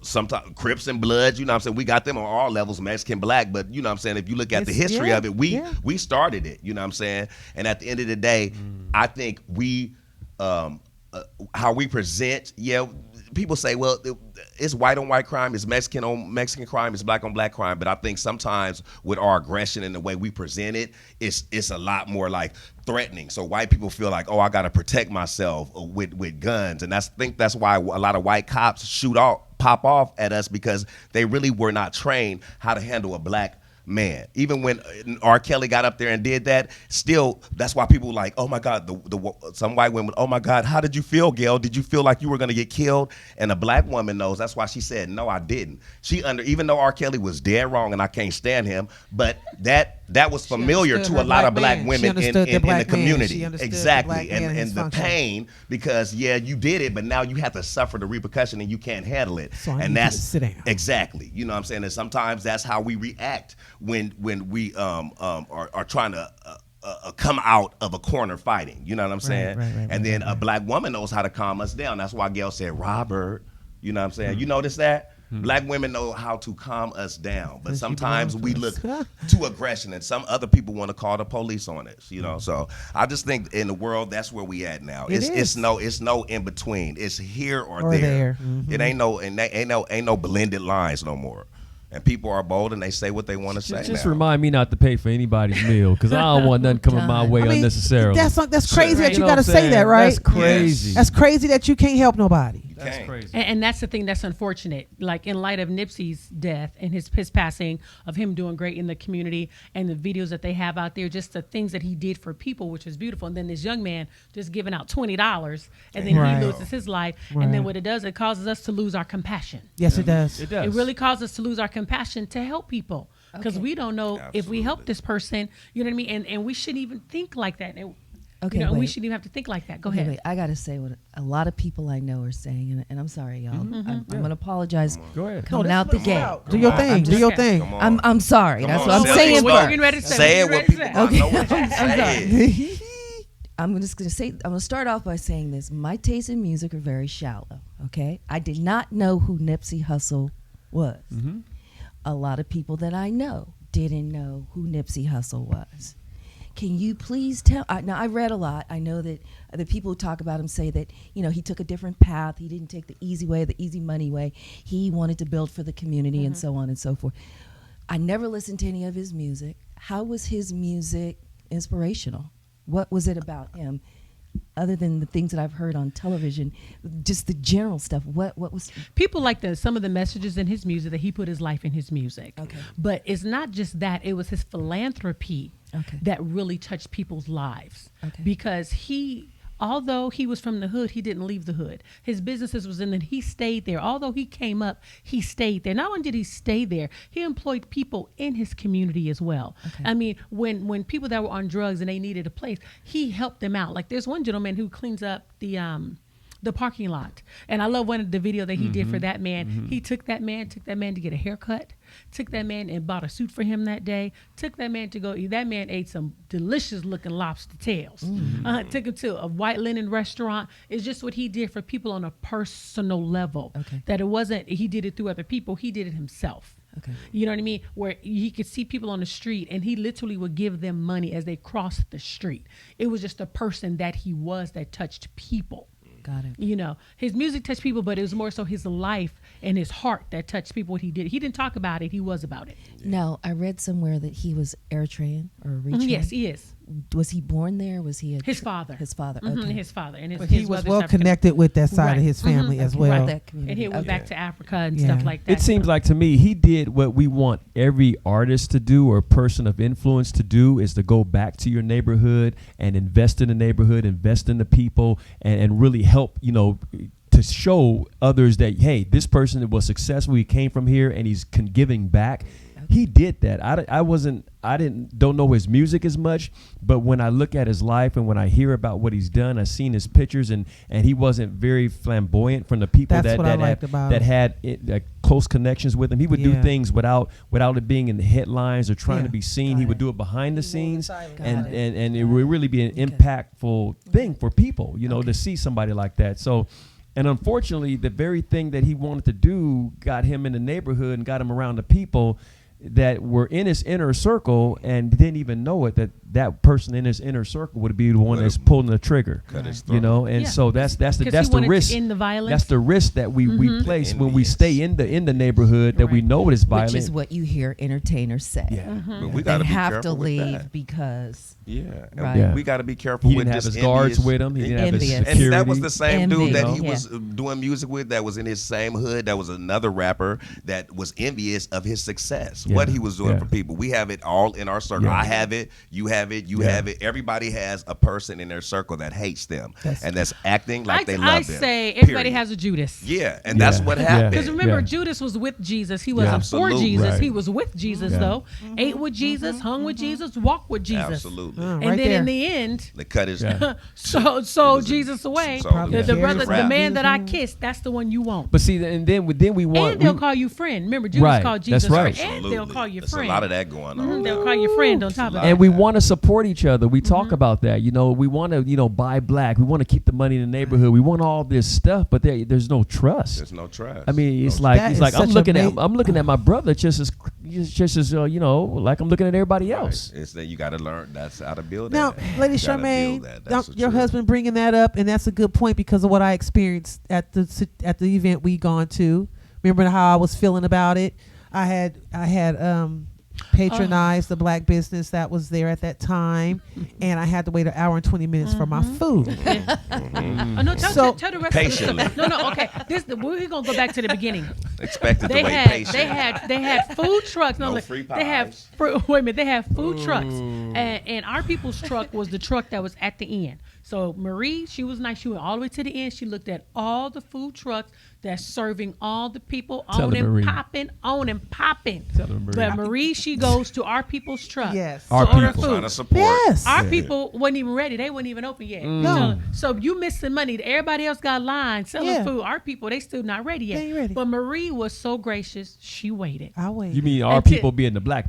D: sometimes Crips and Bloods. You know what I'm saying? We got them on all levels, Mexican, black. But you know what I'm saying? If you look at the history of it, we started it. You know what I'm saying? And at the end of the day, I think we how we present, people say, well, it's white on white crime, it's Mexican on Mexican crime, it's black on black crime. But I think sometimes with our aggression and the way we present it, it's a lot more like threatening. So white people feel like, oh, I got to protect myself with guns. And I think that's why a lot of white cops pop off at us, because they really were not trained how to handle a black man. Even when R. Kelly got up there and did that, still, that's why people like, oh my God, some white women, oh my God, how did you feel, Gail? Did you feel like you were going to get killed? And a black woman knows. That's why she said, no, I didn't. Even though R. Kelly was dead wrong and I can't stand him, but that was familiar to a lot of black women in the community. Exactly. And the pain, because you did it, but now you have to suffer the repercussion and you can't handle it.
B: So and that's sit down.
D: Exactly. You know what I'm saying? And sometimes that's how we react when we are trying to come out of a corner fighting. You know what I'm saying? And then a black woman knows how to calm us down. That's why Gail said, Robert, you know what I'm saying? You notice that? Black women know how to calm us down, but sometimes we look to aggression, and some other people want to call the police on us. You know, so I just think in the world that's where we at now. It's no in between. It's here or there. It ain't no blended lines no more. And people are bold and they say what they want to say.
C: Just remind me not to pay for anybody's meal, because I don't want nothing coming my way unnecessarily.
B: That's crazy that you got to say that, right?
C: That's crazy.
B: Yes. That's crazy that you can't help nobody.
C: That's crazy.
A: And that's the thing that's unfortunate. Like in light of Nipsey's death and his passing, of him doing great in the community and the videos that they have out there, just the things that he did for people, which is beautiful. And then this young man just giving out $20 and then he loses his life. And then what it does, it causes us to lose our compassion.
B: Yes, it does.
C: It does.
A: It really causes us to lose our compassion to help people, because we don't know if we help this person, you know what I mean? And we shouldn't even think like that.
E: Okay,
A: you know, we
E: wait.
A: shouldn't even have to think like that. Go
E: Okay,
A: ahead.
E: wait, I got to say what a lot of people I know are saying, and I'm sorry, y'all. I'm going to apologize.
C: Go ahead.
E: Coming out the gate.
B: Do your thing. Do your
A: Okay.
B: thing.
D: Come on.
E: I'm sorry.
D: Come
E: That's
D: on,
E: what I'm
D: say
E: saying
D: it.
A: What you
E: first.
A: getting ready to say?
D: Say it
A: What
D: what
A: you
D: people
A: getting ready to
D: want to know. What you say.
E: I'm just going to say, I'm going to start off by saying this. My tastes in music are very shallow, okay? I did not know who Nipsey Hussle was. A lot of people that I know didn't know who Nipsey Hussle was. Can you please tell? Now, I read a lot. I know that the people who talk about him say that, you know, he took a different path. He didn't take the easy way, the easy money way. He wanted to build for the community and so on and so forth. I never listened to any of his music. How was his music inspirational? What was it about him, other than the things that I've heard on television, just the general stuff? What was?
A: People like some of the messages in his music, that he put his life in his music.
E: Okay.
A: But it's not just that. It was his philanthropy
E: Okay.
A: that really touched people's lives.
E: Okay.
A: Because although he was from the hood, he didn't leave the hood. His businesses was in there. He stayed there. Although he came up, he stayed there. Not only did he stay there, he employed people in his community as well.
E: Okay.
A: I mean, when people that were on drugs and they needed a place, he helped them out. Like there's one gentleman who cleans up the parking lot. And I love one of the video that he did for that man. He took that man to get a haircut, took that man and bought a suit for him that day, took that man to go eat. That man ate some delicious looking lobster tails. Took him to a white linen restaurant. It's just what he did for people on a personal level.
E: Okay.
A: That it wasn't, he did it through other people, he did it himself.
E: Okay.
A: You know what I mean? Where he could see people on the street and he literally would give them money as they crossed the street. It was just a person that he was that touched people.
E: Got it.
A: You know, his music touched people, but it was more so his life and his heart that touched people. What he did, he didn't talk about it; he was about it.
E: Now, I read somewhere that he was Eritrean or Eritrean.
A: Yes, he is.
E: Was he born there? Was he
A: His father.
E: His father.
A: Mhm,
E: Okay.
A: his father, and his,
B: But
A: his
B: he was
A: mother's
B: well
A: African.
B: connected with that side
A: Right.
B: of his family as
E: Okay,
B: well.
E: right, that community.
A: And he went
E: Okay.
A: back to Africa and
B: Yeah.
A: stuff like that.
C: It seems like to me he did what we want every artist to do or person of influence to do, is to go back to your neighborhood and invest in the neighborhood, invest in the people, and really help, you know, to show others that, hey, this person was successful, he came from here and he's giving back. He did that. I don't know his music as much, but when I look at his life and when I hear about what he's done, I've seen his pictures, and he wasn't very flamboyant from the people
B: That's what I liked about
C: that
B: him.
C: had close connections with him. He would do
B: Yeah.
C: things without it being in the headlines or trying
B: Yeah.
C: to be seen.
E: Got
C: He would
E: it.
C: do it behind the scenes, and
E: Got it.
C: and it would really be an impactful thing for people, you know, to see somebody like that. So. And unfortunately, the very thing that he wanted to do got him in the neighborhood and got him around the people that were in his inner circle and didn't even know it, that person in his inner circle would be the one that's pulling the trigger.
D: Cut his
C: You
D: throat.
C: know, and
A: Yeah.
C: so that's
A: Because
C: the
A: he wanted to
C: risk.
A: end the violence.
C: That's the risk that we place when we
D: Envious.
C: stay in the neighborhood, that we
A: Right.
C: know it is violent.
E: Which is what you hear entertainers say.
C: Yeah.
D: But we
E: They
D: got to be
E: have
D: careful
E: to
D: with
E: leave
D: that.
E: because
D: Yeah, and
E: Right.
C: Yeah.
D: we got to be careful
C: He
D: with
C: didn't have
D: this
C: his guards
D: envious-
C: with him. He didn't have his
E: Envious.
C: security.
D: And that was the same dude that he
E: Envy.
D: was doing music with, that was in his same hood. That was another rapper that was envious of his success,
C: Yeah.
D: what he was doing
C: Yeah.
D: for people. We have it all in our circle.
C: Yeah.
D: I have it, you have it, you
C: Yeah.
D: have it. Everybody has a person in their circle that hates them and that's acting like they love
A: I
D: them.
A: say everybody
D: period.
A: has a Judas.
D: Yeah, and that's
C: Yeah.
D: what
C: Yeah.
D: happened.
A: Because remember,
C: Yeah.
A: Judas was with Jesus. He wasn't for
D: Absolutely.
A: Jesus.
C: Right.
A: He was with Jesus,
C: Yeah.
A: though. Ate with Jesus, hung with Jesus, walked with Jesus.
D: Absolutely.
A: And
B: Right
A: then
B: there.
A: in the end,
D: They cut his
C: Yeah.
A: sold Jesus away.
D: sold
B: him.
A: The
B: Yeah.
A: brother, the
D: Rap.
A: man that I kissed, that's the one you want.
C: But see, and then we want.
A: And they'll
C: we-
A: call you friend. Remember, Judas
C: Right,
A: called
C: that's
A: Jesus
C: right.
A: friend, and they'll call you
D: There's
A: friend.
D: a lot of that going on.
A: Mhm, they'll call you friend on top of
D: lot.
A: that.
C: And we want to support each other. We talk about that. You know, we want to, buy black. We want to keep the money in the neighborhood. We want all this stuff, but there's no trust.
D: There's no trust.
C: I mean, it's
D: No
C: like
B: That
C: it's
B: is
C: like I'm
B: such a
C: looking at
B: ma-
C: I'm looking at my brother just as like I'm looking at everybody
D: trust.
C: else.
D: It's that you got to learn. That's how to build
B: Now,
D: that.
B: Lady
D: You gotta
B: Charmaine,
D: build that. That's
B: your
D: the truth.
B: husband bringing that up, and that's a good point because of what I experienced at the event we gone to. Remember how I was feeling about it? I had patronized the black business that was there at that time, and I had to wait an hour and 20 minutes for my food.
A: Oh, no,
B: So-
A: tell the rest
D: Patiently.
A: of the No, okay. We're gonna go back to the beginning.
D: Expected
A: They
D: to wait
A: had
D: patiently.
A: they had food trucks.
D: No
A: look,
D: free
A: They had
D: pies.
A: wait a minute. They had food trucks, and our people's truck was the truck that was at the end. So Marie, she was nice. She went all the way to the end. She looked at all the food trucks that's serving all the people
C: Tell
A: on
C: her, Marie.
A: on and popping.
C: Tell her, Marie.
A: But Marie, she goes to our people's truck.
B: Yes.
A: To
C: Our
A: order
C: people.
D: Trying
A: food.
D: to support.
B: Yes.
A: Our people wasn't even ready. They weren't even open yet.
B: No.
A: So you missing money. Everybody else got lines selling
B: Yeah.
A: food. Our people, they still not ready yet.
B: They ain't ready.
A: But Marie was so gracious. She waited.
B: I wait.
C: You mean our
A: Until-
C: people being the black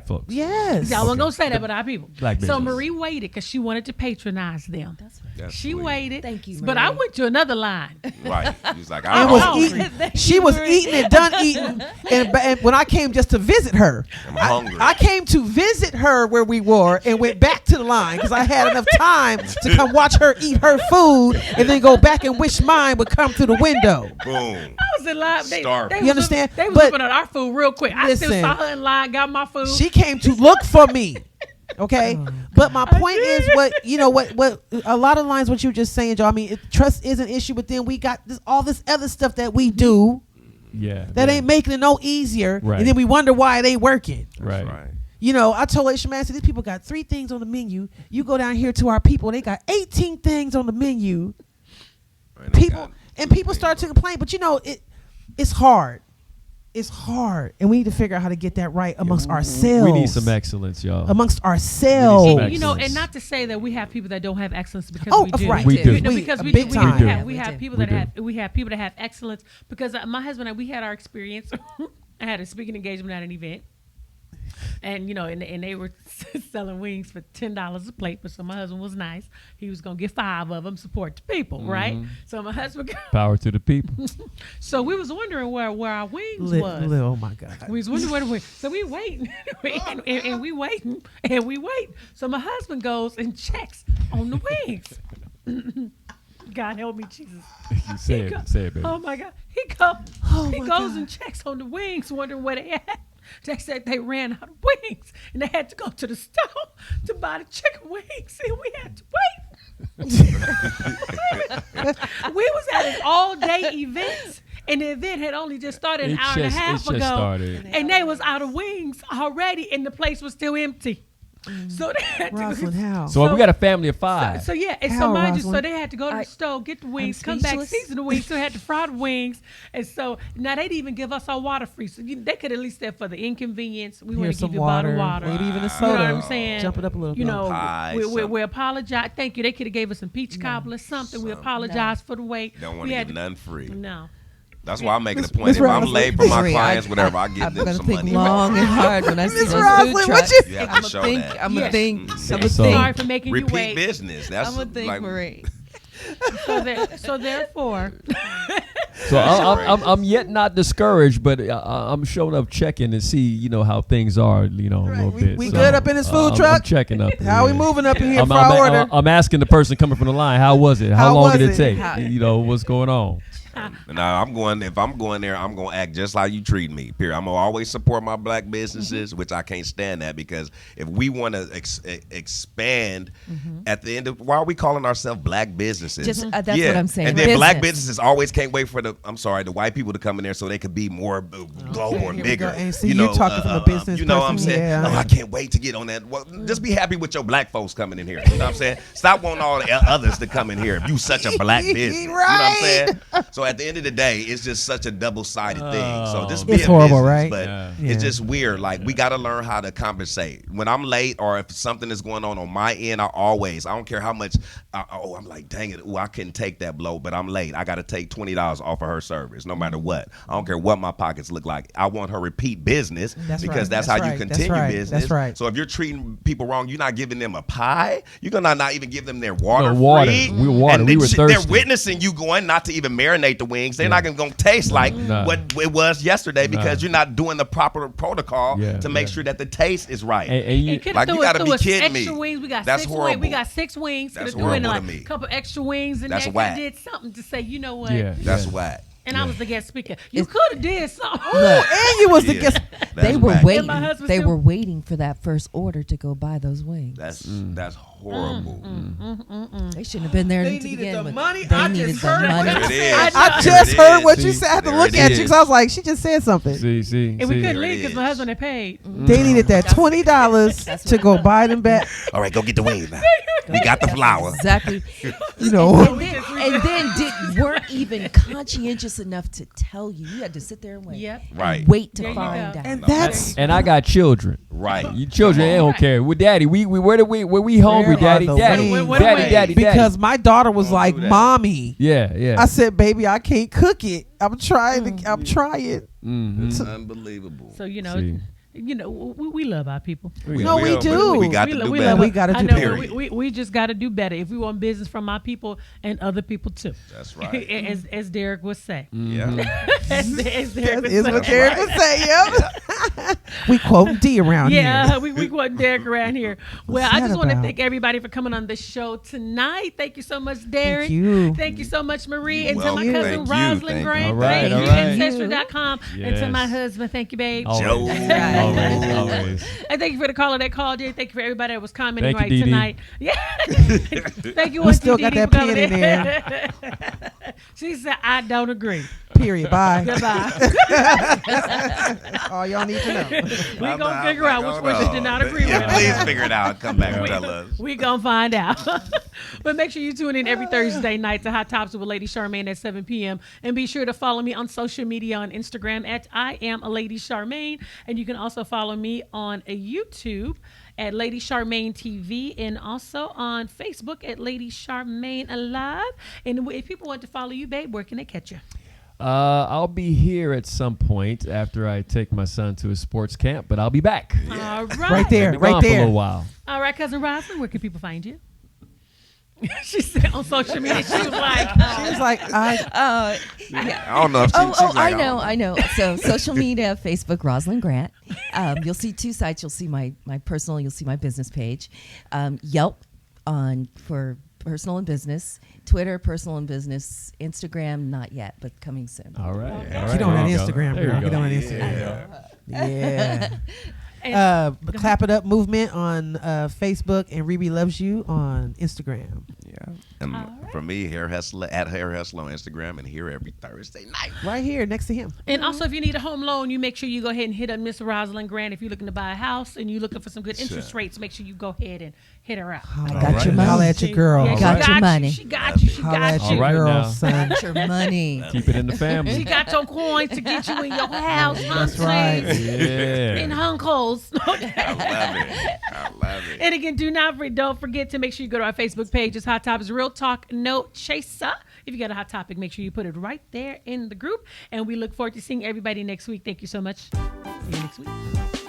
C: folks?
B: Yes.
A: I wasn't gonna say that, but our people.
C: Black
A: So
C: business.
A: Marie waited because she wanted to patronize them.
E: That's right.
D: That's
A: She
D: sweet.
A: waited.
E: Thank you,
A: But I
E: Marie.
A: went to another line.
D: Right. He's like,
B: It
D: I'm
B: was
D: hungry.
B: eating. She was eating and done eating. And when I came just to visit her,
D: I'm hungry.
B: I came to visit her where we were and went back to the line because I had enough time to come watch her eat her food and then go back and wish mine would come through the window.
D: Boom.
A: I was in line.
D: Starving.
A: was
B: You understand?
A: They was
B: But-
A: looking at our food real quick. I still
B: Listen.
A: saw her in line, got my food.
B: She came to look for me. Okay, but my point is what a lot of lines what you were just saying, Joe. I mean, trust is an issue, but then we got all this other stuff that we do
C: Yeah.
B: that
C: yeah.
B: ain't making it no easier,
C: Right.
B: and then we wonder why it ain't working.
C: right.
D: That's right.
B: You know, I told Aisha man, I said, these people got 3 things on the menu. You go down here to our people, they got 18 things on the menu.
D: And they
B: People
D: got
B: and people start to complain, but you know, it's hard. It's hard, and we need to figure out how to get that right amongst ourselves.
C: We need some excellence, y'all.
B: amongst
C: We
B: ourselves.
C: need some
A: You know,
C: excellence.
A: and not to say that we have people that don't have excellence because
B: Oh,
A: we do.
B: right.
C: We do.
A: You know,
B: We-
A: because
B: a
A: we
B: big
A: do.
B: time.
C: We do.
A: We
E: We
A: have
E: do.
A: people
C: We
A: that
C: do.
A: have people that have excellence. Because my husband and we had our experience. I had a speaking engagement at an event. And you know, and they were selling wings for $10 a plate. But so my husband was nice. He was gonna get 5 of them, support the people, right? So my husband.
C: Power to the people.
A: So we was wondering where our wings was.
B: Oh my God.
A: We was wondering where the wings. So we waiting, and we waiting, and we wait. So my husband goes and checks on the wings. God help me, Jesus.
C: You say it, baby.
A: Oh my God. He
B: my
A: goes
B: God.
A: and checks on the wings, wondering where they at. They said they ran out of wings, and they had to go to the store to buy the chicken wings, and we had to wait. We was at an all-day event, and the event had only just started an hour and a half ago,
C: started.
A: and they was out of wings already, and the place was still empty. So they had to
B: Rosalind, how?
C: So we got a family of 5.
A: so yeah, and
B: How,
A: so mind you, so
B: Rosalind?
A: they had to go to the store, get the wings, come back,
E: speechless.
A: season the wings. So they had to fry the wings, and so now they didn't even give us our water free. So they could at least said for the inconvenience, we want
B: Here's
A: to give
B: some
A: you a bottle of
B: water.
A: water.
B: Maybe even a
A: You
B: soda.
A: know what I'm saying?
B: Jump it up a little
A: You
B: bit.
A: know,
D: Pie,
A: we
D: something.
A: apologize. Thank you. They could have gave us some peach cobbler, something. We apologize for the wait.
D: Don't want
A: We
D: to
A: had
D: get none free.
A: No.
D: That's why I'm making a
B: Miss
D: point. If I'm
B: Rosalind.
D: late for my
E: Marie,
D: clients, whatever, I give
E: I'm
D: them
E: gonna
D: some
E: think
D: money.
E: long and hard when I see
B: Miss
E: those
B: Rosalind,
E: food
B: what
E: trucks.
B: you-
D: You have to
E: I'm gonna
D: show
E: think.
D: that.
E: I'm gonna
A: Yes.
E: think. I'm
C: So-
E: gonna
C: so-
E: think.
A: Sorry for making you
D: Repeat
A: wait.
D: business. That's
E: I'm gonna think,
D: like,
E: Marie.
A: So therefore,
C: So I'm yet not discouraged, but I'm showing up checking to see, you know, how things are, you know, a little
B: We-
C: bit.
B: we
C: So,
B: good up in this food
C: I'm
B: truck?
C: checking up.
B: How we
C: yeah.
B: moving up in here
C: I'm,
B: for
C: I'm,
B: our
C: I'm,
B: order?
C: I'm asking the person coming from the line, how was it? How
B: How
C: long
B: was
C: did it
B: it?
C: take?
E: How-
C: You know, what's going on?
D: Now I'm going. If I'm going there, I'm going to act just like you treat me. Period. I'm gonna always support my black businesses, which I can't stand that because if we want to expand, at the end of why are we calling ourselves black businesses?
E: Just, that's what I'm saying.
D: And then black
E: Business.
D: businesses always can't wait for the white people to come in there so they could be more global
B: here
D: and
B: we
D: bigger.
B: go. And see, you're talking from a business
D: You know what I'm
B: person.
D: saying?
B: Yeah.
D: Oh, I can't wait to get on that. Well, just be happy with your black folks coming in here. You know what I'm saying? Stop wanting all the others to come in here. If you such a black business, you know what I'm saying? So at the end of the day, it's just such a double-sided thing. So just be
B: It's
D: a
B: horrible,
D: business,
B: right?
D: But
C: Yeah.
D: it's
B: Yeah.
D: just weird. Like we got to learn how to compensate. When I'm late or if something is going on my end, I don't care how much. I'm like, dang it, I couldn't take that blow, but I'm late. I got to take $20 off of her service, no matter what. I don't care what my pockets look like. I want her repeat business
B: That's
D: because
B: right.
D: that's
B: That's
D: how you
B: right. That's
D: continue
B: right.
D: business.
B: That's right.
D: So if you're treating people wrong, you're not giving them a pie. You're gonna not even give them their water.
C: No, water.
D: Free.
C: We were water.
D: And
C: We were
D: they're
C: thirsty.
D: witnessing you going not to even marinate the wings. They're not gonna taste like
C: Nah.
D: what it was yesterday because
C: Nah.
D: you're not doing the proper protocol
C: Yeah,
D: to make
C: yeah.
D: sure that the taste is right.
C: And you,
A: It could
D: Like,
A: have
D: you
A: threw
D: gotta be
A: us
D: kidding me.
A: extra wings. We got
D: That's
A: 6
D: horrible.
A: wings. We got 6 wings.
D: That's
A: Could have threw in
D: horrible
A: like
D: to me.
A: a couple extra wings and
D: That's
A: that
D: whack.
A: did something to say, you know what?
C: yeah,
D: That's
C: yeah.
D: whack.
A: And I was the guest speaker. You
E: It's-
A: could have did something.
E: Look,
B: And you was the
D: Yeah.
B: guest.
D: That's
E: they were
D: whack.
E: waiting.
A: And my husband
E: They
A: still-
E: were waiting for that first order to go buy those wings.
D: That's horrible.
E: They shouldn't have been there
B: They
E: to
B: needed
E: begin
B: the
E: with.
B: money.
E: They
B: I
E: needed
B: just
E: the
B: heard it.
E: money.
D: There it is.
B: I
D: There
B: just
D: it
B: heard
D: is.
B: what you
C: See,
B: said. I had to
D: there
B: look
D: it
B: at you
D: is.
B: because I was like, she just said something.
C: See.
A: And we couldn't
D: There
A: leave
D: it
A: because my
D: is.
A: husband had paid.
B: They needed that $20 to go buy them back.
D: All right, go get the wings now. We got the flour.
E: Exactly.
B: You know.
E: And then weren't even conscientious enough to tell you. You had to sit there and wait.
A: Yep.
D: Right.
E: And wait to
A: There you
E: find
A: go.
E: out.
B: And that's
C: And I got children.
D: Right.
C: You children, they don't care. With daddy, we where we hungry,
B: Where are
C: daddy,
B: the
C: daddy,
B: wings?
C: daddy.
B: because my daughter was
D: Don't
B: like,
D: do that.
B: "Mommy."
C: Yeah.
B: I said, "Baby, I can't cook it. I'm trying to. I'm trying."
C: Mhm.
D: Unbelievable.
A: So
C: See.
A: we love our people.
B: No, we do.
D: We got to do
A: we
D: better.
A: love
B: We gotta
A: I
B: do
A: know,
B: better.
A: but we just got to do better if we want business from our people and other people too.
D: That's right.
A: as Derek would say.
D: Yeah.
A: as Derek
B: That
A: would
B: is
A: say.
B: what Derek would say. Yep. We quote D around
A: Yeah,
B: here.
A: we wasn't Derek around here. Well,
B: What's
A: I
B: that
A: just want to
B: about?
A: thank everybody for coming on the show tonight. Thank you so much, Derek.
B: Thank you.
A: Thank you so much, Marie.
D: You're
A: And to my
D: welcome.
A: cousin
D: Thank you.
A: Rosalind
D: Thank
A: Grant.
C: you. All right,
A: Thank
C: all
A: you,
C: right.
A: Ancestry.com. And to my
C: Yes.
A: husband, thank you, babe.
D: Joe.
C: Always.
A: And thank you for the caller that called in. Thank you for everybody that was commenting
C: Thank you,
A: right
C: Dee Dee.
A: tonight. Yeah. Thank you,
B: We
A: Auntie
B: still
A: Dee
B: got
A: Dee,
B: that
A: for coming
B: pen in
A: there. She said, I don't agree.
B: Period. Bye.
A: Goodbye.
B: That's all y'all need to know.
A: We're going to figure out which one she did not agree
D: Yeah,
A: with.
D: please figure it out. Come back and tell us.
A: We gonna find out. But make sure you tune in every Thursday night to Hot Topics with Lady Charmaine at 7 p.m. And be sure to follow me on social media on Instagram at I am a Lady Charmaine. And you can also follow me on a YouTube at Lady Charmaine TV and also on Facebook at Lady Charmaine Alive. And if people want to follow you, babe, where can they catch you?
C: I'll be here at some point after I take my son to his sports camp, but I'll be back.
A: All right.
B: Right there.
C: Be
B: Right
C: gone for a
B: there.
C: little while.
A: All right, cousin Rosalind, where can people find you? She said on social media, she was like,
B: She was like,
D: I don't know if she's like,
E: I know. So social media, Facebook, Rosalind Grant. You'll see two sites. You'll see my personal. You'll see my business page. Yelp for personal and business. Twitter, personal and business. Instagram, not yet, but coming soon.
C: All right. All right.
B: Get on that
C: There you go.
B: Instagram,
C: There you
B: girl.
C: go.
B: Get on that Instagram. Yeah.
A: and,
B: Clap It Up Movement on Facebook and Rebe Loves You on Instagram.
D: Yeah. And for me, Hair Hustler at Hair Hustler on Instagram and here every Thursday night.
B: Right here next to him.
A: And also, if you need a home loan, you make sure you go ahead and hit up Miss Rosalind Grant. If you're looking to buy a house and you're looking for some good interest rates, make sure you go ahead and hit her out.
B: Holla
E: got
B: at
E: your
B: you.
E: money.
B: Holla at your girl.
A: Yeah, she
E: Got your money.
A: She got you. She
B: Holla
A: got
B: at
A: you.
B: your
C: All right
B: girl,
C: now.
B: son.
E: Got your money.
C: Keep it in the
A: She
C: family.
A: got your coins to get you in your house.
B: That's right.
A: In
C: Yeah.
A: Hunkles.
D: I love it. I love it.
A: And again, don't forget to make sure you go to our Facebook page. It's Hot Topics Real Talk No Chaser. If you got a hot topic, make sure you put it right there in the group. And we look forward to seeing everybody next week. Thank you so much. See you next week.